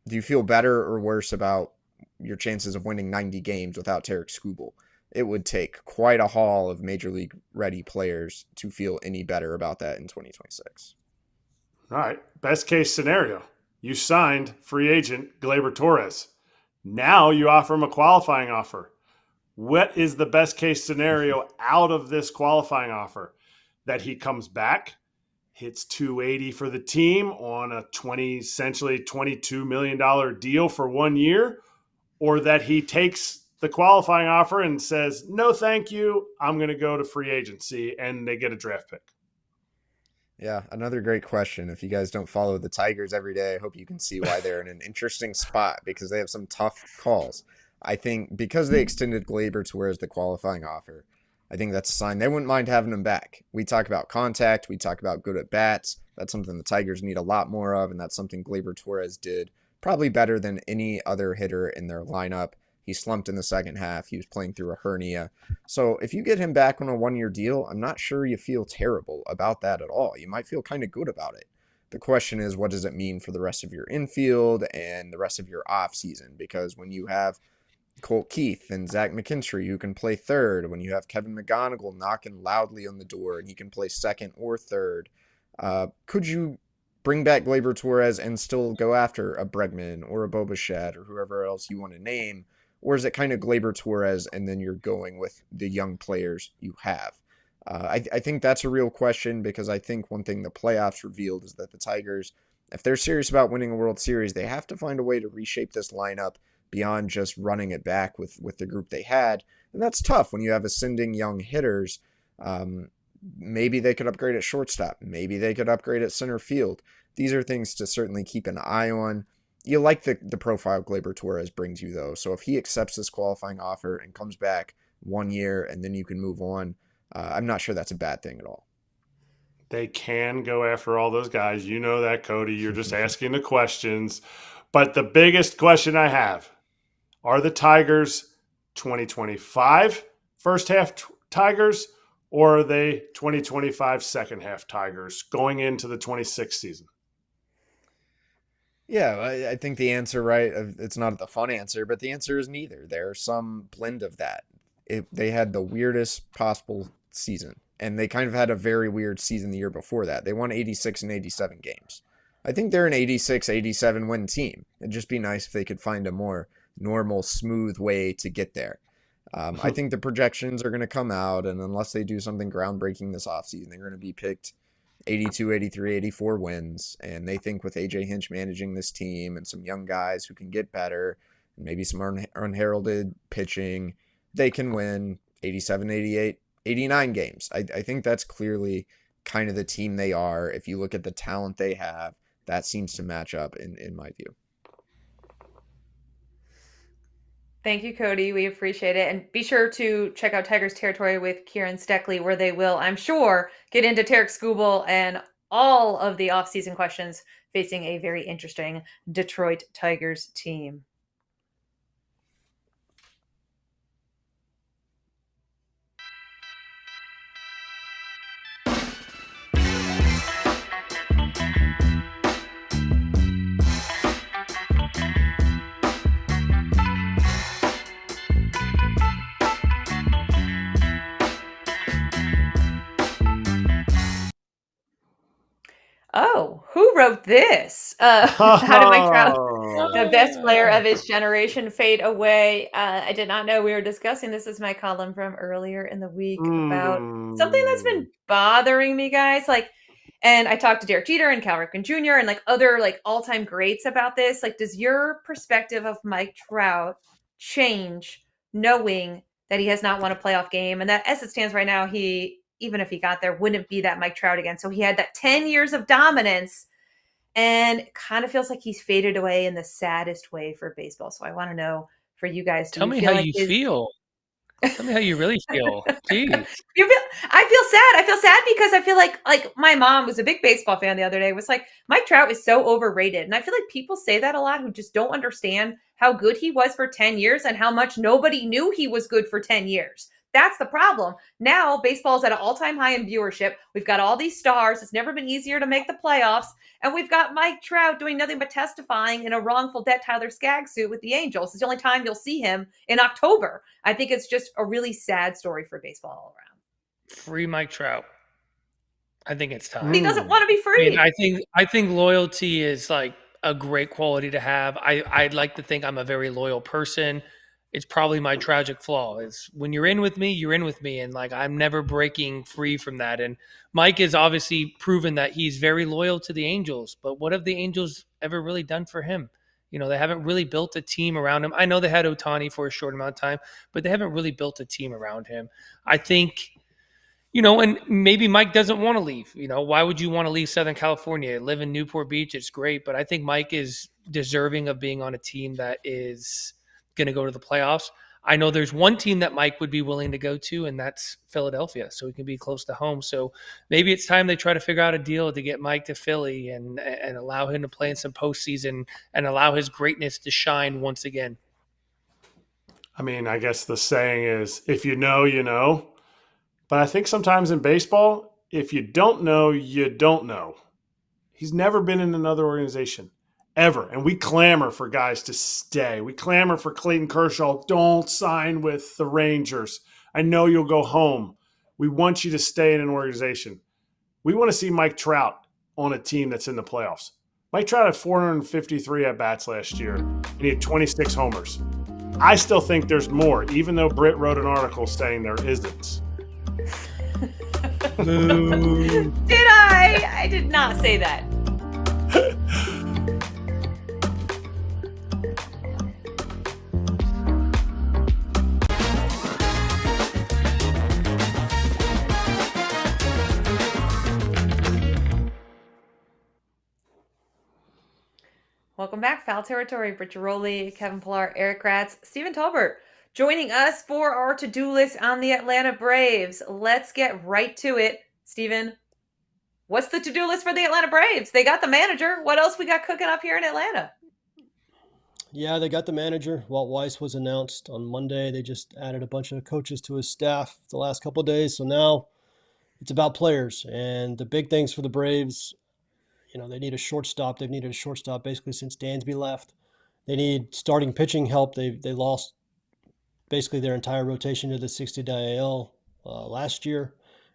H: do you feel better or worse about your chances of winning 90 games without Tarik Skubal? It would take quite a haul of major league ready players to feel any better about that in 2026.
B: All right. Best case scenario. You signed free agent Gleyber Torres. Now you offer him a qualifying offer. What is the best case scenario out of this qualifying offer? That he comes back, hits 280 for the team on a essentially $22 million deal for 1 year, or that he takes the qualifying offer and says, no, thank you, I'm going to go to free agency, and they get a draft pick.
H: Yeah, another great question. If you guys don't follow the Tigers every day, I hope you can see why they're in an interesting spot because they have some tough calls. I think because they extended Gleyber Torres the qualifying offer, I think that's a sign they wouldn't mind having him back. We talk about contact. We talk about good at bats. That's something the Tigers need a lot more of, and that's something Gleyber Torres did probably better than any other hitter in their lineup. He slumped in the second half. He was playing through a hernia. So if you get him back on a 1-year deal, I'm not sure you feel terrible about that at all. You might feel kind of good about it. The question is, what does it mean for the rest of your infield and the rest of your offseason? Because when you have Colt Keith and Zach McKinstry who can play third, when you have Kevin McGonigal knocking loudly on the door and he can play second or third, could you bring back Gleyber Torres and still go after a Bregman or a Bo Bichette or whoever else you want to name? Or is it kind of Gleyber Torres and then you're going with the young players you have? I think that's a real question because I think one thing the playoffs revealed is that the Tigers, if they're serious about winning a World Series, they have to find a way to reshape this lineup beyond just running it back with the group they had. And that's tough when you have ascending young hitters. Maybe they could upgrade at shortstop. Maybe they could upgrade at center field. these are things to certainly keep an eye on. You like the profile Gleyber Torres brings you, though. So if he accepts this qualifying offer and comes back 1 year and then you can move on, I'm not sure that's a bad thing at all.
B: They can go after all those guys. You know that, Cody. You're just asking the questions. But the biggest question I have, are the Tigers 2025 first half Tigers, or are they 2025 second half Tigers going into the 26th season?
H: Yeah, I think the answer, right, it's not the fun answer, but the answer is neither. There's some blend of that. They had the weirdest possible season, and they kind of had a very weird season the year before that. They won 86 and 87 games. I think they're an 86, 87 win team. It'd just be nice if they could find a more normal, smooth way to get there. I think the projections are going to come out, and unless they do something groundbreaking this offseason, they're going to be picked 82, 83, 84 wins. And they think with AJ Hinch managing this team and some young guys who can get better, and maybe some unheralded pitching, they can win 87, 88, 89 games. I think that's clearly kind of the team they are. If you look at the talent they have, that seems to match up in my view.
A: Thank you, Cody. We appreciate it. And be sure to check out Tigers Territory with Kieran Steckley, where they will, I'm sure, get into Tarek Skubal and all of the offseason questions facing a very interesting Detroit Tigers team. Oh, who wrote this? How did Mike Trout, the best player of his generation, fade away? I did not know we were discussing this. Is my column from earlier in the week about something that's been bothering me, guys. And I talked to Derek Jeter and Cal Ripken Jr. and other all-time greats about this. Does your perspective of Mike Trout change knowing that he has not won a playoff game, and that as it stands right now, even if he got there, wouldn't be that Mike Trout again. So he had that 10 years of dominance, and it kind of feels like he's faded away in the saddest way for baseball. So I want to know for you guys.
C: Tell me how you feel. Tell me how you really feel. Jeez.
A: I feel sad. I feel sad because I feel like my mom was a big baseball fan the other day. Was like, Mike Trout is so overrated. And I feel like people say that a lot who just don't understand how good he was for 10 years and how much nobody knew he was good for 10 years. That's the problem. Now baseball is at an all-time high in viewership. We've got all these stars. It's never been easier to make the playoffs. And we've got Mike Trout doing nothing but testifying in a wrongful debt Tyler Skaggs suit with the Angels. It's the only time you'll see him in October. I think it's just a really sad story for baseball all around.
C: Free Mike Trout. I think it's time.
A: He doesn't want to be free.
C: I think loyalty is a great quality to have. I'd like to think I'm a very loyal person. It's probably my tragic flaw is when you're in with me, you're in with me. And I'm never breaking free from that. And Mike has obviously proven that he's very loyal to the Angels, but what have the Angels ever really done for him? They haven't really built a team around him. I know they had Ohtani for a short amount of time, but they haven't really built a team around him. I think, and maybe Mike doesn't want to leave. Why would you want to leave Southern California? Live in Newport Beach. It's great. But I think Mike is deserving of being on a team that is going to go to the playoffs. I know there's one team that Mike would be willing to go to, and that's Philadelphia, so he can be close to home. So maybe it's time they try to figure out a deal to get Mike to Philly and allow him to play in some postseason and allow his greatness to shine once again.
B: I mean, I guess the saying is, if you know, you know. But I think sometimes in baseball, if you don't know, you don't know. He's never been in another organization. Ever. And we clamor for guys to stay. We clamor for Clayton Kershaw. Don't sign with the Rangers. I know you'll go home. We want you to stay in an organization. We want to see Mike Trout on a team that's in the playoffs. Mike Trout had 453 at-bats last year, and he had 26 homers. I still think there's more, even though Britt wrote an article saying there isn't.
A: Did I? I did not say that. Welcome back, Foul Territory. Britt Ghiroli, Kevin Pillar, Erik Kratz, Stephen Tolbert joining us for our to-do list on the Atlanta Braves. Let's get right to it. Stephen, what's the to-do list for the Atlanta Braves? They got the manager. What else we got cooking up here in Atlanta?
I: Yeah, they got the manager. Walt Weiss was announced on Monday. They just added a bunch of coaches to his staff the last couple of days. So now it's about players. And the big things for the Braves, they need a shortstop. They've needed a shortstop basically since Dansby left. They need starting pitching help. They lost basically their entire rotation to the 60-day IL last year.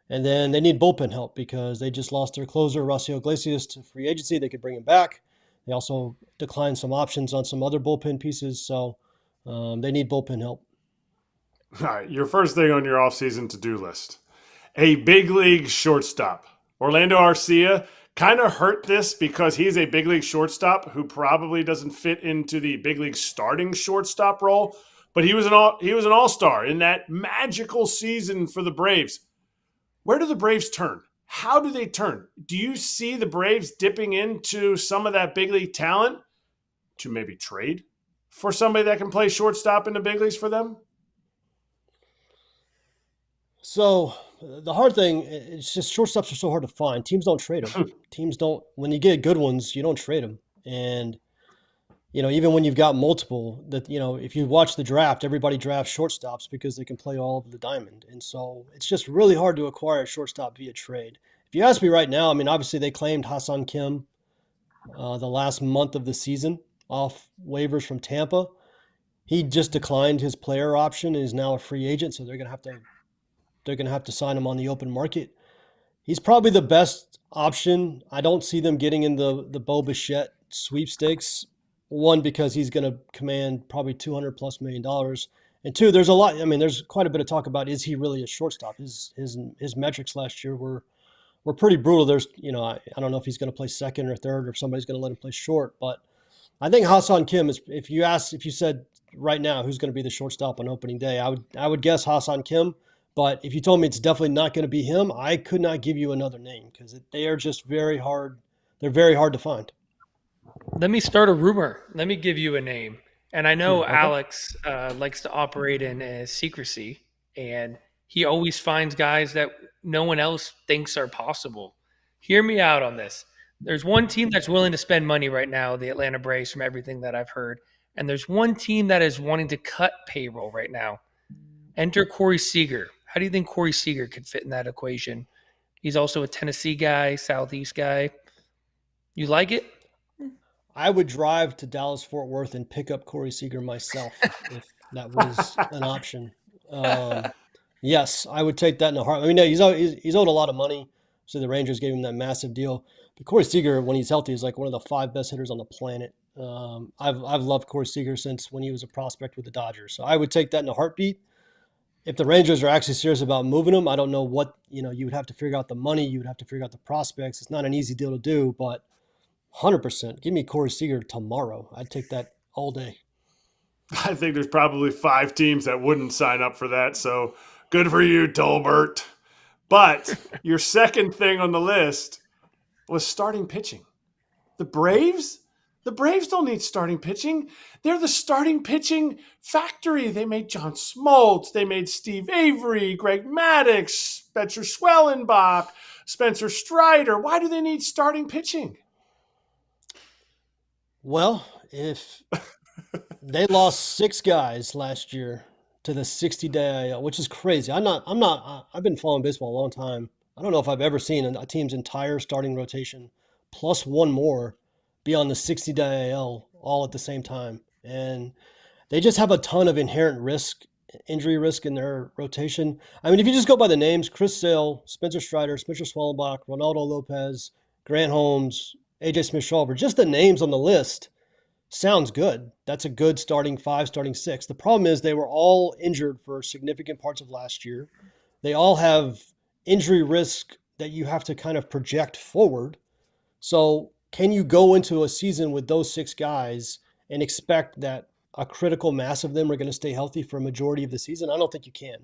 I: And then they need bullpen help because they just lost their closer, Rocio Iglesias, to free agency. They could bring him back. They also declined some options on some other bullpen pieces, so they need bullpen help.
B: All right, your first thing on your offseason to-do list. A big league shortstop. Orlando Arcia kind of hurt this because he's a big league shortstop who probably doesn't fit into the big league starting shortstop role, but he was an all-star in that magical season for the Braves. Where do the Braves turn? How do they turn? Do you see the Braves dipping into some of that big league talent to maybe trade for somebody that can play shortstop in the big leagues for them?
I: So the hard thing, it's just shortstops are so hard to find. Teams don't trade them. Teams don't, when you get good ones, you don't trade them. And, even when you've got multiple, if you watch the draft, everybody drafts shortstops because they can play all over the diamond. And so it's just really hard to acquire a shortstop via trade. If you ask me right now, obviously they claimed Ha-Seong Kim the last month of the season off waivers from Tampa. He just declined his player option and is now a free agent, so they're going to have to sign him on the open market. He's probably the best option. I don't see them getting in the Bo Bichette sweepstakes. One, because he's going to command probably $200+ million. And two, there's a lot. There's quite a bit of talk about, is he really a shortstop? His metrics last year were pretty brutal. There's, I don't know if he's going to play second or third or if somebody's going to let him play short. But I think Ha-Seong Kim is, if you said right now who's going to be the shortstop on opening day, I would guess Ha-Seong Kim. But if you told me it's definitely not going to be him, I could not give you another name because they are just very hard. They're very hard to find.
C: Let me start a rumor. Let me give you a name. And I know
I: Okay.
C: Alex likes to operate in secrecy, and he always finds guys that no one else thinks are possible. Hear me out on this. There's one team that's willing to spend money right now, the Atlanta Braves, from everything that I've heard. And there's one team that is wanting to cut payroll right now. Enter Corey Seager. How do you think Corey Seager could fit in that equation? He's also a Tennessee guy, Southeast guy. You like it?
I: I would drive to Dallas-Fort Worth and pick up Corey Seager myself if that was an option. Yes, I would take that in a heart. He's owed a lot of money, so the Rangers gave him that massive deal. But Corey Seager, when he's healthy, is like one of the 5 best hitters on the planet. I've loved Corey Seager since when he was a prospect with the Dodgers. So I would take that in a heartbeat. If the Rangers are actually serious about moving him, I don't know what, you would have to figure out the money. You would have to figure out the prospects. It's not an easy deal to do, but 100%. Give me Corey Seager tomorrow. I'd take that all day.
B: I think there's probably 5 teams that wouldn't sign up for that. So good for you, Tolbert. But your second thing on the list was starting pitching. The Braves don't need starting pitching. They're the starting pitching factory. They made John Smoltz. They made Steve Avery, Greg Maddux, Spencer Schwellenbach, Spencer Strider. Why do they need starting pitching?
I: Well, if they lost 6 guys last year to the 60-day IL, which is crazy. I've been following baseball a long time. I don't know if I've ever seen a team's entire starting rotation plus one more be on the 60-day IL all at the same time. And they just have a ton of inherent risk, injury risk in their rotation. If you just go by the names, Chris Sale, Spencer Strider, Spencer Schwellenbach, Ronaldo Lopez, Grant Holmes, AJ Smith-Shawver, just the names on the list sounds good. That's a good starting 5, starting 6. The problem is they were all injured for significant parts of last year. They all have injury risk that you have to kind of project forward. So can you go into a season with those 6 guys and expect that a critical mass of them are going to stay healthy for a majority of the season? I don't think you can.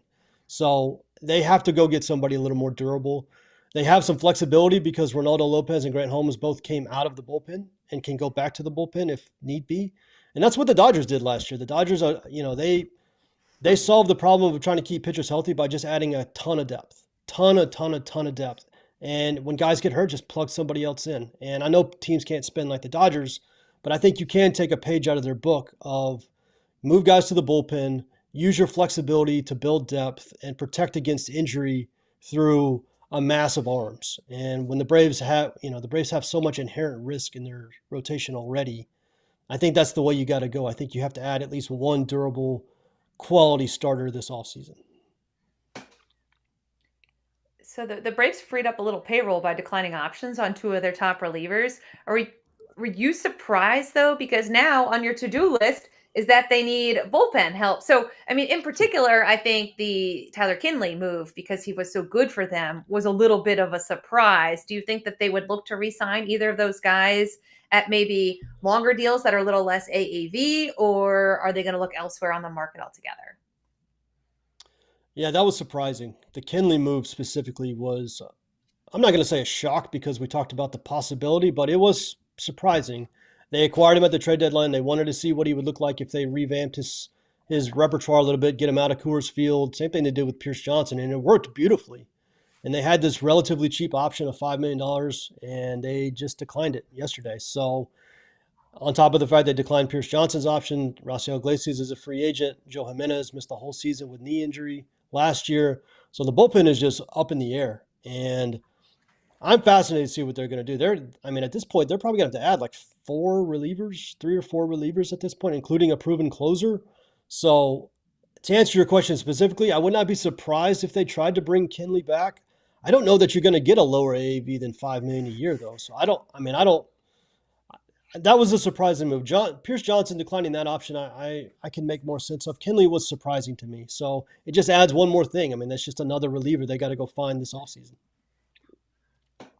I: So they have to go get somebody a little more durable. They have some flexibility because Ronaldo Lopez and Grant Holmes both came out of the bullpen and can go back to the bullpen if need be. And that's what the Dodgers did last year. The Dodgers are, they solved the problem of trying to keep pitchers healthy by just adding a ton of depth, ton of depth. And when guys get hurt, just plug somebody else in. And I know teams can't spend like the Dodgers, but I think you can take a page out of their book of move guys to the bullpen, use your flexibility to build depth and protect against injury through a mass of arms. And when the Braves have so much inherent risk in their rotation already, I think that's the way you got to go. I think you have to add at least one durable quality starter this offseason.
A: So the Braves freed up a little payroll by declining options on 2 of their top relievers. Were you surprised, though? Because now on your to-do list is that they need bullpen help. So, I mean, in particular, I think the Tyler Kinley move, because he was so good for them, was a little bit of a surprise. Do you think that they would look to re-sign either of those guys at maybe longer deals that are a little less AAV, or are they going to look elsewhere on the market altogether?
I: Yeah, that was surprising. The Kinley move specifically was, I'm not going to say a shock because we talked about the possibility, but it was surprising. They acquired him at the trade deadline. They wanted to see what he would look like if they revamped his repertoire a little bit, get him out of Coors Field. Same thing they did with Pierce Johnson, and it worked beautifully. And they had this relatively cheap option of $5 million, and they just declined it yesterday. So on top of the fact they declined Pierce Johnson's option, Rafael Iglesias is a free agent. Joe Jimenez missed the whole season with knee injury last year. So the bullpen is just up in the air. And I'm fascinated to see what they're going to do. At this point, they're probably going to have to add like 3 or 4 relievers at this point, including a proven closer. So to answer your question specifically, I would not be surprised if they tried to bring Kinley back. I don't know that you're going to get a lower AAV than $5 million a year, though. So that was a surprising move. Pierce Johnson declining that option, I can make more sense of. Kinley was surprising to me. So it just adds one more thing. I mean, that's just another reliever they got to go find this offseason.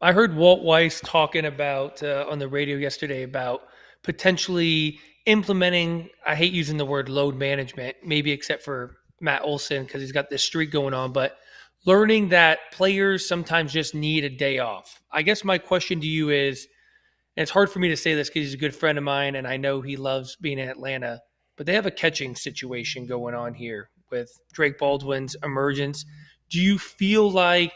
C: I heard Walt Weiss talking about on the radio yesterday about potentially implementing, I hate using the word load management, maybe except for Matt Olson because he's got this streak going on, but learning that players sometimes just need a day off. I guess my question to you is, and it's hard for me to say this because he's a good friend of mine and I know he loves being in Atlanta, but they have a catching situation going on here with Drake Baldwin's emergence. Do you feel like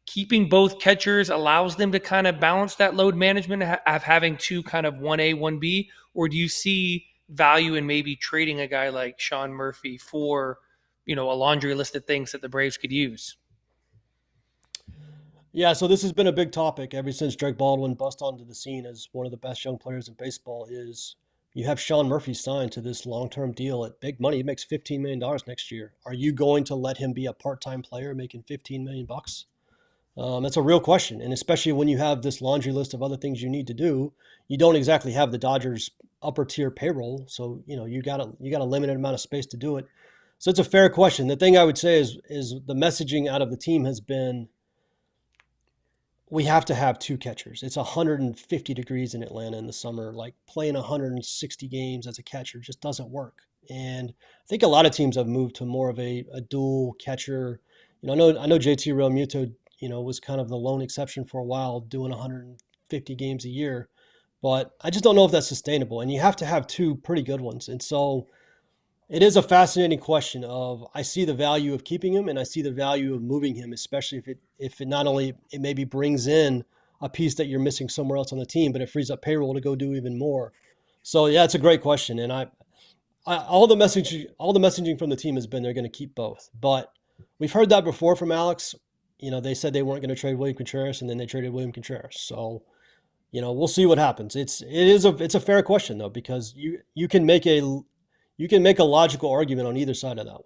C: keeping both catchers allows them to kind of balance that load management of having 2 kind of 1A, 1B, or do you see value in maybe trading a guy like Sean Murphy for, a laundry list of things that the Braves could use?
I: Yeah, so this has been a big topic ever since Drake Baldwin bust onto the scene as one of the best young players in baseball. Is you have Sean Murphy signed to this long-term deal at big money. He makes $15 million next year. Are you going to let him be a part-time player making $15 million? That's a real question, and especially when you have this laundry list of other things you need to do, you don't exactly have the Dodgers upper tier payroll, so you got a limited amount of space to do it. So it's a fair question. The thing I would say is the messaging out of the team has been, we have to have 2 catchers. It's 150 degrees in Atlanta in the summer. Like playing 160 games as a catcher just doesn't work. And I think a lot of teams have moved to more of a dual catcher. I know JT Realmuto, was kind of the lone exception for a while, doing 150 games a year. But I just don't know if that's sustainable. And you have to have 2 pretty good ones. And so it is a fascinating question of, I see the value of keeping him and I see the value of moving him, especially if it not only it maybe brings in a piece that you're missing somewhere else on the team, but it frees up payroll to go do even more. So yeah, it's a great question. And all the messaging from the team has been they're going to keep both. But we've heard that before from Alex. They said they weren't going to trade William Contreras, and then they traded William Contreras. So, we'll see what happens. It's a fair question though, because you can make a logical argument on either side of that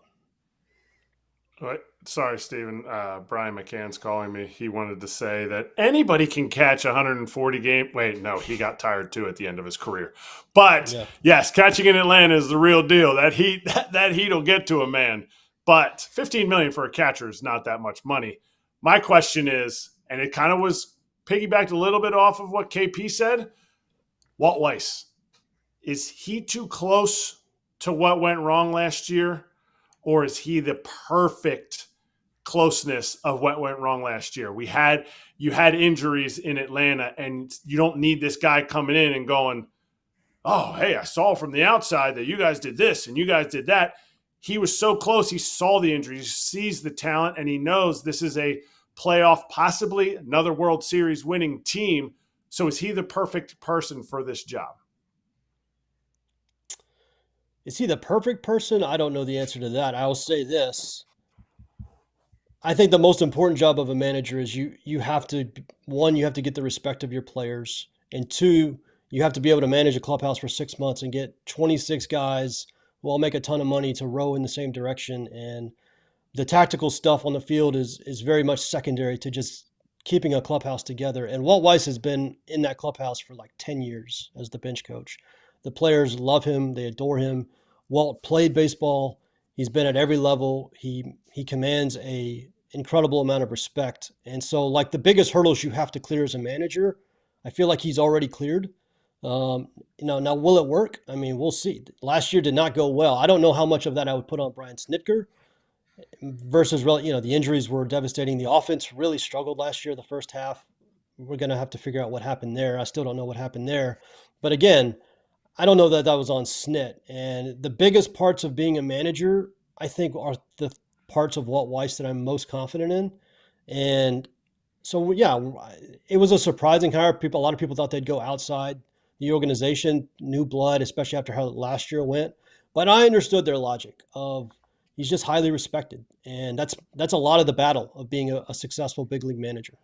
I: one.
B: Sorry, Steven. Brian McCann's calling me. He wanted to say that anybody can catch 140 game. Wait, no, he got tired too at the end of his career. But yes, catching in Atlanta is the real deal. That heat will get to a man. But $15 million for a catcher is not that much money. My question is, and it kind of was piggybacked a little bit off of what KP said, Walt Weiss, is he too close to what went wrong last year? Or is he the perfect closeness of what went wrong last year. You had injuries in Atlanta, and you don't need this guy coming in and going, oh, hey, I saw from the outside that you guys did this and you guys did that. He was so close. He saw the injuries, he sees the talent, and he knows this is a playoff, possibly another World Series winning team. So is he the perfect person for this job?
I: Is he the perfect person? I don't know the answer to that. I will say this. I think the most important job of a manager is you have to, one, you have to get the respect of your players, and two, you have to be able to manage a clubhouse for 6 months and get 26 guys who all make a ton of money to row in the same direction. And the tactical stuff on the field is very much secondary to just keeping a clubhouse together. And Walt Weiss has been in that clubhouse for like 10 years as the bench coach. The players love him. They adore him. Walt played baseball. He's been at every level. He commands a incredible amount of respect. And so, like, the biggest hurdles you have to clear as a manager, I feel like he's already cleared. Now will it work? I mean, we'll see. Last year did not go well. I don't know how much of that I would put on Brian Snitker versus, the injuries were devastating. The offense really struggled last year, the first half. We're going to have to figure out what happened there. I still don't know what happened there. But again, I don't know that was on Snit. And the biggest parts of being a manager, I think, are the parts of Walt Weiss that I'm most confident in. And so, yeah, it was a surprising hire. A lot of people thought they'd go outside the organization, new blood, especially after how last year went. But I understood their logic of he's just highly respected. And that's a lot of the battle of being a successful big league manager.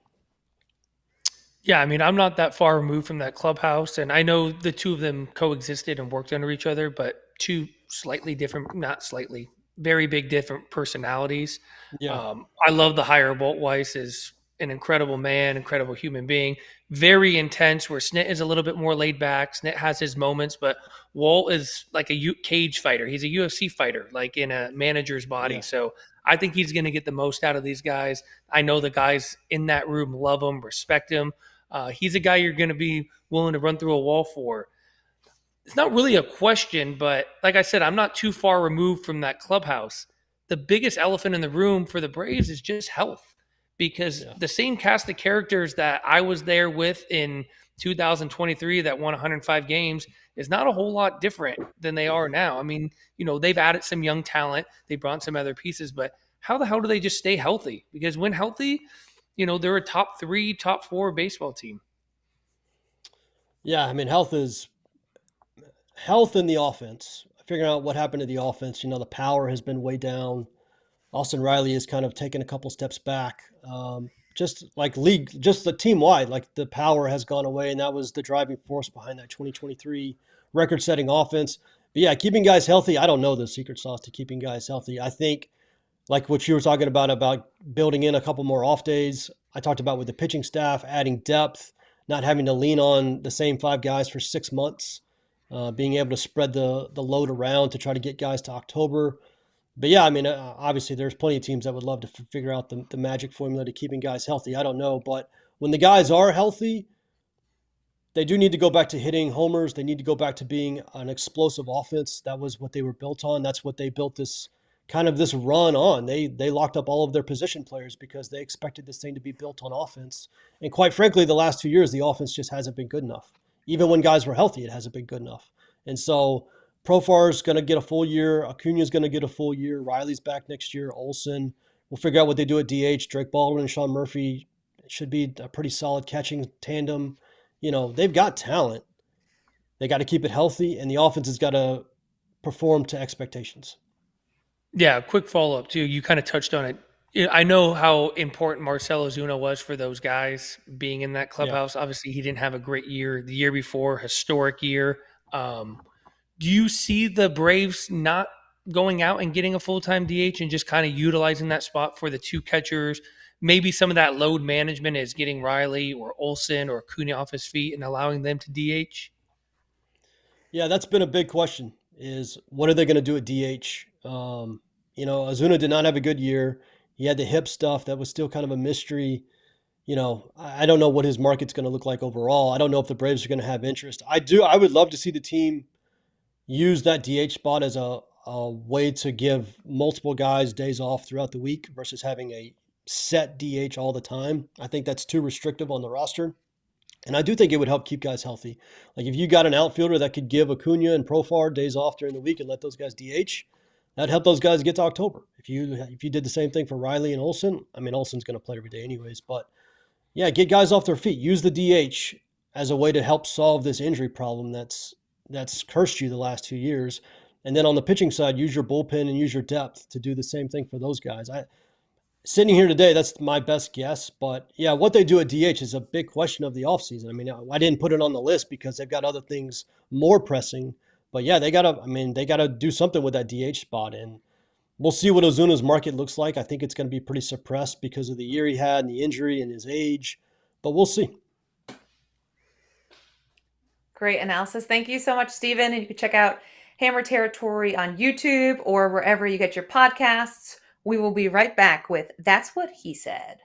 C: Yeah, I mean, I'm not that far removed from that clubhouse, and I know the two of them coexisted and worked under each other, but two slightly different, not slightly, very big different personalities.
I: Yeah.
C: I love the hire. Walt Weiss is an incredible man, incredible human being, very intense, where Snit is a little bit more laid back. Snit has his moments, but Walt is like a cage fighter. He's a UFC fighter, like in a manager's body.
I: Yeah.
C: So I think he's going to get the most out of these guys. I know the guys in that room love him, respect him. He's a guy you're going to be willing to run through a wall for. It's not really a question, but like I said, I'm not too far removed from that clubhouse. The biggest elephant in the room for the Braves is just health, because the same cast of characters that I was there with in 2023 that won 105 games is not a whole lot different than they are now. I mean, they've added some young talent. They brought some other pieces, but how the hell do they just stay healthy? Because when healthy, they're a top 3, top 4 baseball team.
I: Yeah, I mean, health in the offense. Figuring out what happened to the offense. The power has been way down. Austin Riley has kind of taken a couple steps back. Just the team wide, like the power has gone away, and that was the driving force behind that 2023 record-setting offense. But yeah, keeping guys healthy, I don't know the secret sauce to keeping guys healthy. I think, like what you were talking about building in a couple more off days, I talked about with the pitching staff, adding depth, not having to lean on the same 5 guys for 6 months, being able to spread the load around to try to get guys to October. But yeah, I mean, obviously there's plenty of teams that would love to figure out the magic formula to keeping guys healthy. I don't know, but when the guys are healthy, they do need to go back to hitting homers. They need to go back to being an explosive offense. That was what they were built on. That's what they built this run on. They locked up all of their position players because they expected this thing to be built on offense. And quite frankly, the last 2 years, the offense just hasn't been good enough. Even when guys were healthy, it hasn't been good enough. And so Profar's going to get a full year. Acuna's going to get a full year. Riley's back next year. Olsen. We'll figure out what they do at DH. Drake Baldwin and Sean Murphy should be a pretty solid catching tandem. They've got talent. They got to keep it healthy, and the offense has got to perform to expectations.
C: Yeah, quick follow-up, too. You kind of touched on it. I know how important Marcell Ozuna was for those guys being in that clubhouse. Yeah. Obviously, he didn't have a great year. The year before, historic year. Do you see the Braves not going out and getting a full-time DH and just kind of utilizing that spot for the 2 catchers? Maybe some of that load management is getting Riley or Olsen or Acuna off his feet and allowing them to DH?
I: Yeah, that's been a big question, is what are they going to do at DH? Ozuna did not have a good year. He had the hip stuff that was still kind of a mystery. I don't know what his market's going to look like overall. I don't know if the Braves are going to have interest. I would love to see the team use that DH spot as a way to give multiple guys days off throughout the week versus having a set DH all the time. I think that's too restrictive on the roster. And I do think it would help keep guys healthy. Like if you got an outfielder that could give Acuna and Profar days off during the week and let those guys DH, that'd help those guys get to October. If you did the same thing for Riley and Olsen, I mean, Olsen's going to play every day anyways, but yeah, get guys off their feet. Use the DH as a way to help solve this injury problem that's cursed you the last 2 years. And then on the pitching side, use your bullpen and use your depth to do the same thing for those guys. Sitting here today, that's my best guess. But yeah, what they do at DH is a big question of the offseason. I mean, I didn't put it on the list because they've got other things more pressing. But yeah, they gotta do something with that DH spot. And we'll see what Ozuna's market looks like. I think it's going to be pretty suppressed because of the year he had and the injury and his age. But we'll see.
A: Great analysis. Thank you so much, Steven. And you can check out Hammer Territory on YouTube or wherever you get your podcasts. We will be right back with That's What He Said.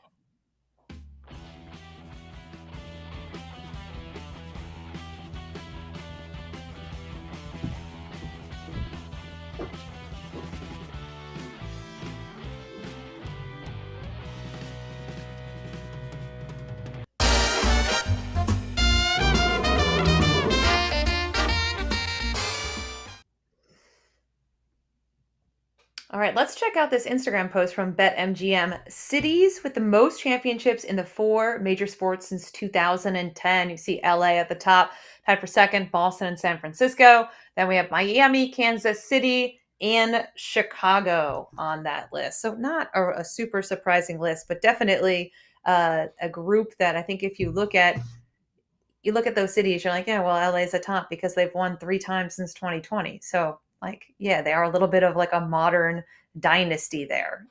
A: All right, let's check out this Instagram post from BetMGM. Cities with the most championships in the 4 major sports since 2010. You see LA at the top, tied for second, Boston and San Francisco. Then we have Miami, Kansas City, and Chicago on that list. So not a super surprising list, but definitely a group that I think if you look at those cities, you're like, yeah, well, LA is the top because they've won 3 times since 2020. So like, yeah, they are a little bit of like a modern dynasty there.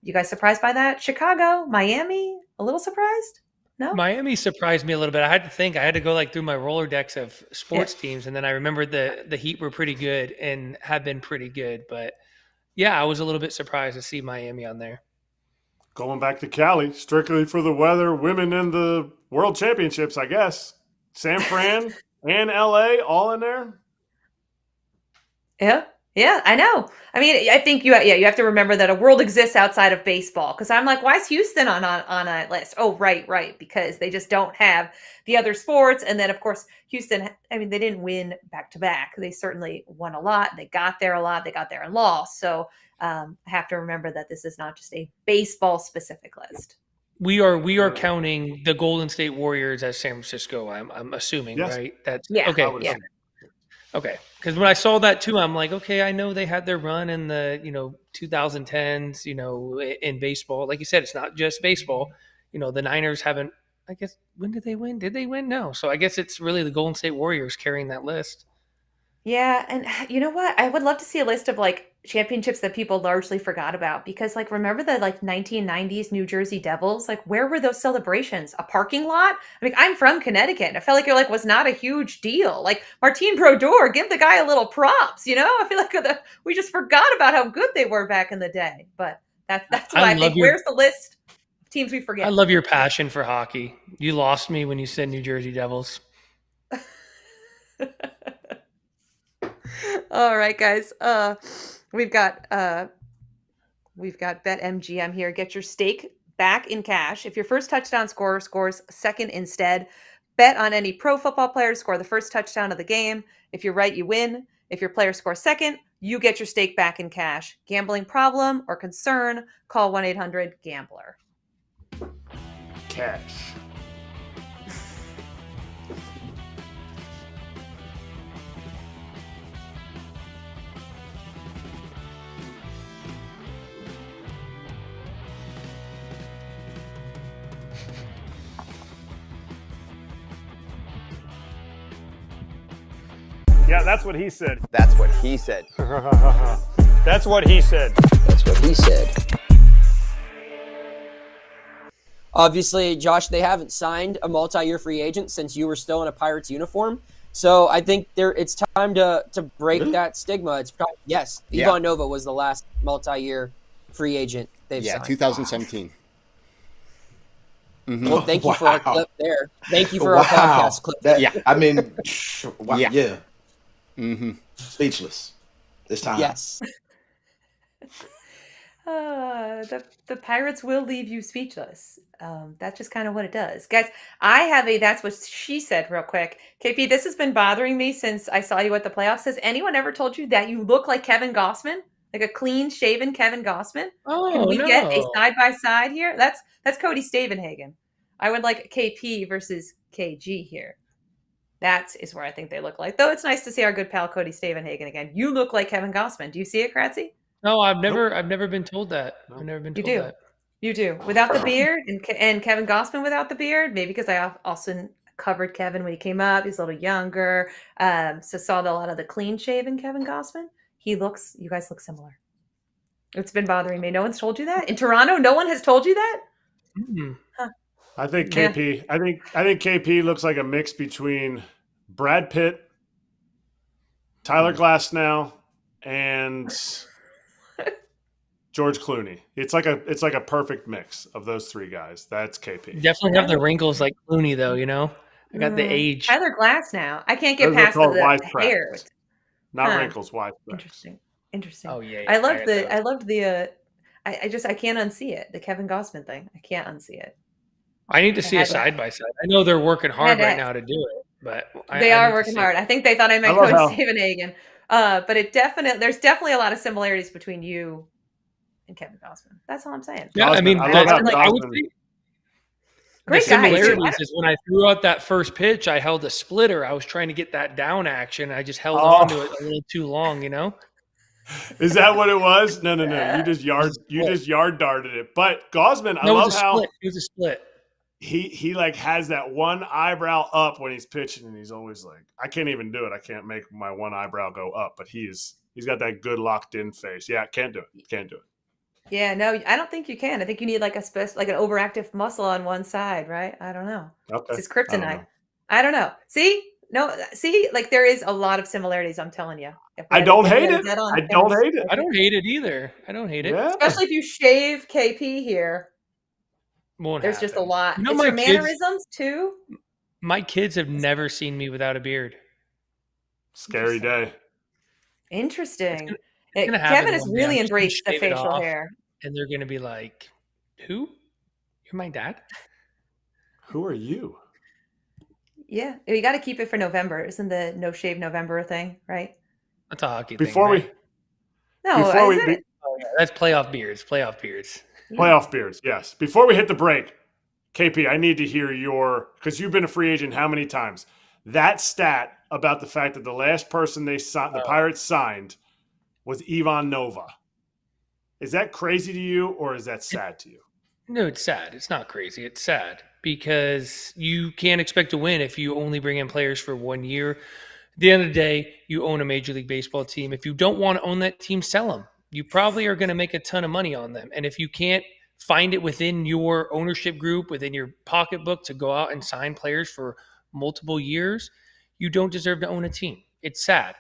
A: You guys surprised by that? Chicago, Miami, a little surprised? No?
C: Miami surprised me a little bit. I had to go like through my Rolodex of sports teams. And then I remembered the Heat were pretty good and have been pretty good. But yeah, I was a little bit surprised to see Miami on there.
B: Going back to Cali, strictly for the weather, women in the World Championships, I guess. San Fran and LA all in there.
A: Yeah, I know. I mean, I think you have to remember that a world exists outside of baseball. Because I'm like, why is Houston on a list? Oh, right, because they just don't have the other sports. And then, of course, Houston. I mean, they didn't win back to back. They certainly won a lot. They got there a lot. They got there and lost. So I have to remember that this is not just a baseball specific list.
C: We are counting the Golden State Warriors as San Francisco. I'm assuming,
B: yes.
C: Right? That's
A: okay.
C: Yeah. Okay, because when I saw that too, I'm like, okay, I know they had their run in the 2010s, in baseball. Like you said, it's not just baseball. The Niners haven't. I guess when did they win? Did they win? No. So I guess it's really the Golden State Warriors carrying that list.
A: Yeah, and you know what? I would love to see a list of like championships that people largely forgot about because like remember the like 1990s New Jersey Devils? Like where were those celebrations? A parking lot? I mean, I'm from Connecticut. And I felt like it was not a huge deal. Like Martin Brodeur, give the guy a little props, I feel like we just forgot about how good they were back in the day. But that's why I think where's the list of teams we forget?
C: I love your passion for hockey. You lost me when you said New Jersey Devils.
A: All right, guys. We've got BetMGM here. Get your stake back in cash. If your first touchdown scorer scores second instead, bet on any pro football player to score the first touchdown of the game. If you're right, you win. If your player scores second, you get your stake back in cash. Gambling problem or concern? Call 1-800-GAMBLER.
B: Cash.
J: Yeah, that's what he said.
K: That's what he said.
J: That's what he said.
K: That's what he said.
L: Obviously, Josh, they haven't signed a multi-year free agent since you were still in a Pirates uniform. So I think it's time to break that stigma. It's probably, yes, Ivan Nova was the last multi-year free agent they've signed.
H: 2017.
K: Mm-hmm.
L: Well, thank you for our clip there. Thank you for our podcast clip.
K: I mean, wow, yeah.
H: Mm-hmm.
K: Speechless this time.
L: Yes.
A: The Pirates will leave you speechless. That's just kind of what it does. Guys, I have a that's what she said real quick. KP, this has been bothering me since I saw you at the playoffs. Has anyone ever told you that you look like Kevin Gossman? Like a clean shaven Kevin Gossman? Can
C: Oh
A: we get a
C: no.
A: side by side here? That's Cody Stavehagen. I would like KP versus KG here. That is where I think they look like. Though it's nice to see our good pal Cody Stavenhagen again. You look like Kevin Gossman. Do you see it, Kratzy?
C: No, I've never been told that. I've never been
A: You
C: told
A: do.
C: that.
A: You do. Without the beard and Kevin Gossman without the beard, maybe because I also covered Kevin when he came up. He's a little younger. So saw a lot of the clean shaven Kevin Gossman. You guys look similar. It's been bothering me. No one's told you that? In Toronto, no one has told you that?
C: Mm.
A: Huh.
B: I think KP. I think KP looks like a mix between Brad Pitt, Tyler Glasnow, and George Clooney. It's like a perfect mix of those three guys. That's KP.
C: Definitely have the wrinkles like Clooney, though. You know, I got the age.
A: Tyler Glass now. I can't get
B: Those are
A: past
B: called
A: the hair.
B: wisecracks. Not wrinkles, wisecracks.
A: Interesting.
C: Oh yeah.
A: I loved the. I can't unsee it. The Kevin Gossman thing. I can't unsee it.
C: I need to see a side by side. I know they're working hard right now to do it, but
A: they are working hard. I think they thought I meant Cody Stavenhagen. But there's definitely a lot of similarities between you and Kevin Gossman. That's all I'm saying.
C: Yeah, I mean, I would say
A: great
C: the similarities is when I threw out that first pitch, I held a splitter. I was trying to get that down action. I just held on to it a little too long, you know?
B: Is that what it was? No. You just yard darted it. But Gossman, I love how
C: it was a split.
B: He like has that one eyebrow up when he's pitching, and he's always like, I can't even do it. I can't make my one eyebrow go up, but he's got that good locked in face. Yeah, can't do it.
A: Yeah, no, I don't think you can. I think you need like an overactive muscle on one side, right? I don't know.
B: Okay.
A: It's kryptonite. I don't know. See, like there is a lot of similarities. I'm telling you.
B: I don't hate it. I don't hate it.
C: I don't hate it either. I don't hate it.
B: Yeah.
A: Especially if you shave KP here. There's just a lot.
C: You know,
A: it's your mannerisms too.
C: My kids have never seen me without a beard.
B: Scary day.
A: Interesting.
C: Kevin
A: has really embraced the facial hair.
C: And they're going to be like, who? You're my dad?
B: Who are you?
A: Yeah. You got to keep it for November. Isn't the no shave November a thing, right?
C: That's a hockey thing. Right? That's playoff beards. Playoff beards.
B: Playoff beards, yes. Before we hit the break, KP, I need to hear because you've been a free agent how many times? That stat about the fact that the last person the Pirates signed was Ivan Nova. Is that crazy to you, or is that sad to you?
C: No, it's sad. It's not crazy. It's sad because you can't expect to win if you only bring in players for 1 year. At the end of the day, you own a Major League Baseball team. If you don't want to own that team, sell them. You probably are going to make a ton of money on them. And if you can't find it within your ownership group, within your pocketbook to go out and sign players for multiple years, you don't deserve to own a team. It's sad.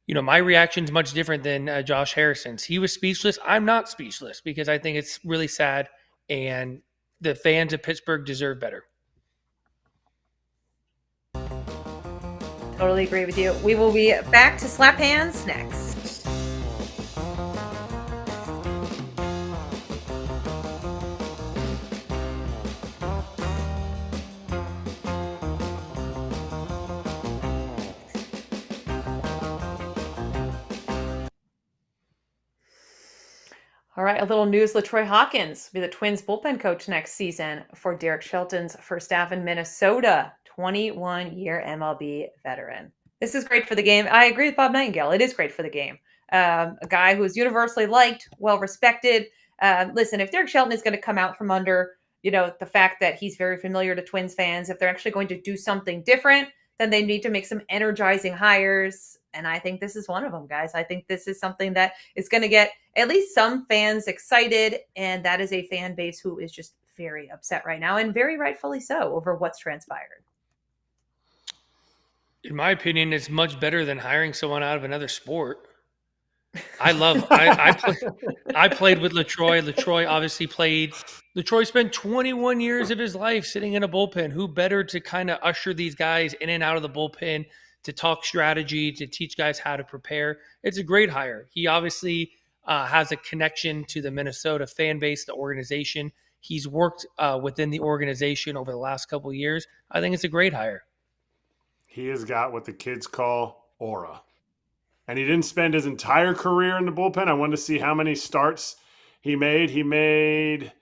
C: You know, my reaction is much different than Josh Harrison's. He was speechless. I'm not speechless because I think it's really sad, and the fans of Pittsburgh deserve better.
A: Totally agree with you. We will be back to Slap Hands next. All right, a little news. LaTroy Hawkins will be the Twins bullpen coach next season for Derek Shelton's first staff in Minnesota, 21-year MLB veteran. This is great for the game. I agree with Bob Nightingale. It is great for the game. A guy who is universally liked, well-respected. Listen, if Derek Shelton is going to come out from under, the fact that he's very familiar to Twins fans, if they're actually going to do something different, then they need to make some energizing hires. And I think this is one of them, guys. I think this is something that is going to get at least some fans excited. And that is a fan base who is just very upset right now, and very rightfully so, over what's transpired.
C: In my opinion, it's much better than hiring someone out of another sport. I played with LaTroy. LaTroy obviously played. LaTroy spent 21 years of his life sitting in a bullpen. Who better to kind of usher these guys in and out of the bullpen, to talk strategy, to teach guys how to prepare? It's a great hire. He obviously has a connection to the Minnesota fan base, the organization. He's worked within the organization over the last couple of years. I think it's a great hire.
B: He has got what the kids call aura. And he didn't spend his entire career in the bullpen. I wanted to see how many starts he made. He made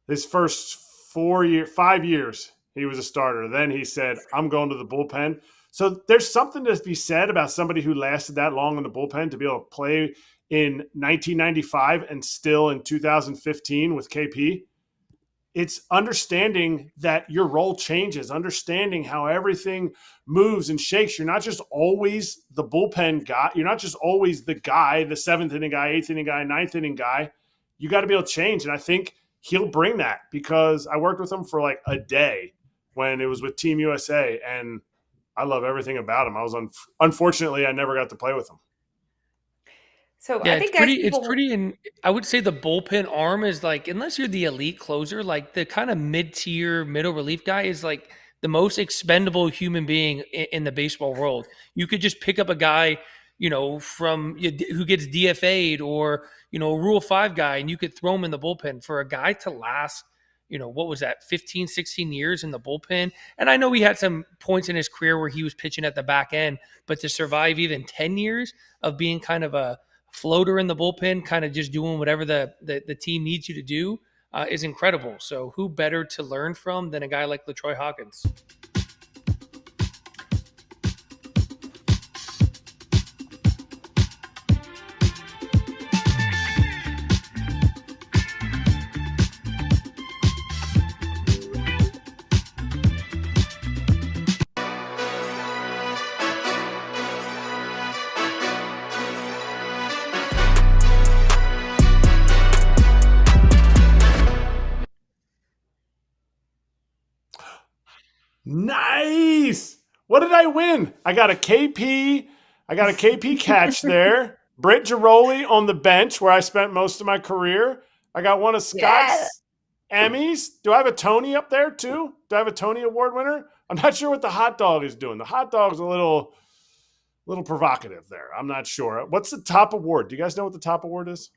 B: his first 5 years he was a starter. Then he said, I'm going to the bullpen. So there's something to be said about somebody who lasted that long in the bullpen to be able to play in 1995 and still in 2015 with KP. It's understanding that your role changes, understanding how everything moves and shakes. You're not just always the bullpen guy. You're not just always the guy, the 7th inning guy, 8th inning guy, 9th inning guy. You got to be able to change. And I think he'll bring that because I worked with him for like a day when it was with Team USA. And I love everything about him. Unfortunately, I never got to play with him.
A: So
C: Yeah,
A: I think
C: it's pretty. And I would say the bullpen arm is like, unless you're the elite closer, like the kind of mid-tier middle relief guy is like the most expendable human being in the baseball world. You could just pick up a guy, from who gets DFA'd or a Rule 5 guy, and you could throw him in the bullpen. For a guy to last, what was that, 15, 16 years in the bullpen? And I know he had some points in his career where he was pitching at the back end, but to survive even 10 years of being kind of a floater in the bullpen, kind of just doing whatever the team needs you to do is incredible. So who better to learn from than a guy like LaTroy Hawkins?
B: Nice. What did I win? I got a KP catch there. Britt Ghiroli on the bench where I spent most of my career. I got one of Scott's Emmys. Do I have a Tony up there too? Do I have a Tony Award winner? I'm not sure what the hot dog is doing. The hot dog's a little provocative there. I'm not sure. What's the top award? Do you guys know what the top award is?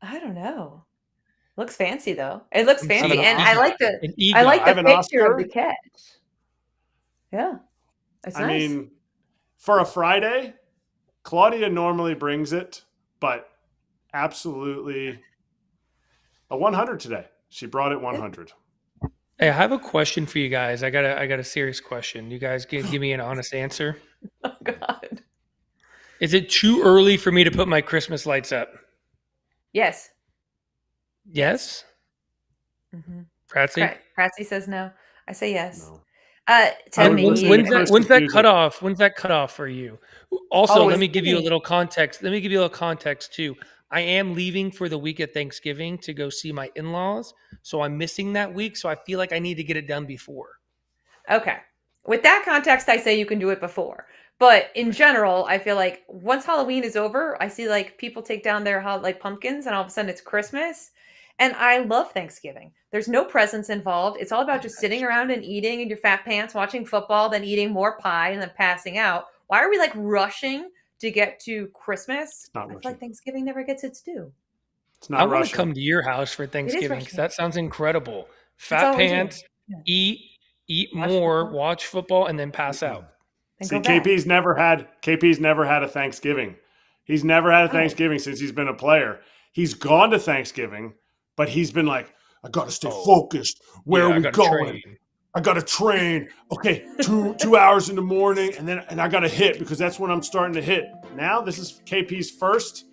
A: I don't know. Looks fancy though. It looks fancy, and
C: I
A: like the picture of the catch. Yeah, that's nice.
B: I mean, for a Friday, Claudia normally brings it, but absolutely a 100 today. She brought it 100.
C: Hey, I have a question for you guys. I got a serious question. You guys give me an honest answer.
A: Oh God.
C: Is it too early for me to put my Christmas lights up?
A: Yes.
C: Yes?
A: Mm-hmm.
C: Kratzy
A: says no. I say yes.
B: No.
C: When's that cutoff? When's that cutoff for you? Also, let me give you a little context. Let me give you a little context too. I am leaving for the week of Thanksgiving to go see my in-laws, so I'm missing that week. So I feel like I need to get it done before.
A: Okay. With that context, I say you can do it before. But in general, I feel like once Halloween is over, I see like people take down their pumpkins, and all of a sudden it's Christmas. And I love Thanksgiving. There's no presents involved. It's all about just sitting around and eating in your fat pants, watching football, then eating more pie, and then passing out. Why are we rushing to get to Christmas? I feel like Thanksgiving never gets its due.
B: It's not.
C: I want to come to your house for Thanksgiving because that sounds incredible. Fat pants, eat more, watch football, and then pass out.
B: See, KP's never had a Thanksgiving. He's never had a Thanksgiving since he's been a player. He's gone to Thanksgiving, but he's been like, I got to stay focused. Where are we going? I got to train. Okay, 2 hours in the morning, and I got to hit because that's when I'm starting to hit. Now this is KP's first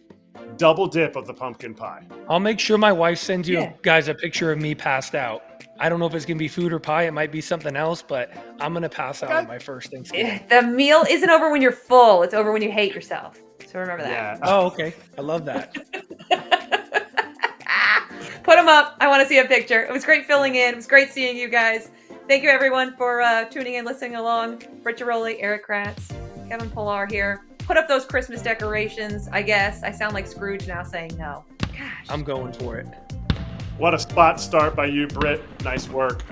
B: double dip of the pumpkin pie.
C: I'll make sure my wife sends you guys a picture of me passed out. I don't know if it's going to be food or pie. It might be something else, but I'm going to pass out on my first Thanksgiving.
A: The meal isn't over when you're full. It's over when you hate yourself. So remember that.
B: Yeah.
C: Oh, okay. I love that.
A: Put them up. I want to see a picture. It was great filling in. It was great seeing you guys. Thank you, everyone, for tuning in, listening along. Britt Ghiroli, Erik Kratz, Kevin Pillar here. Put up those Christmas decorations, I guess. I sound like Scrooge now saying no. Gosh.
C: I'm going for it.
B: What a spot start by you, Britt. Nice work.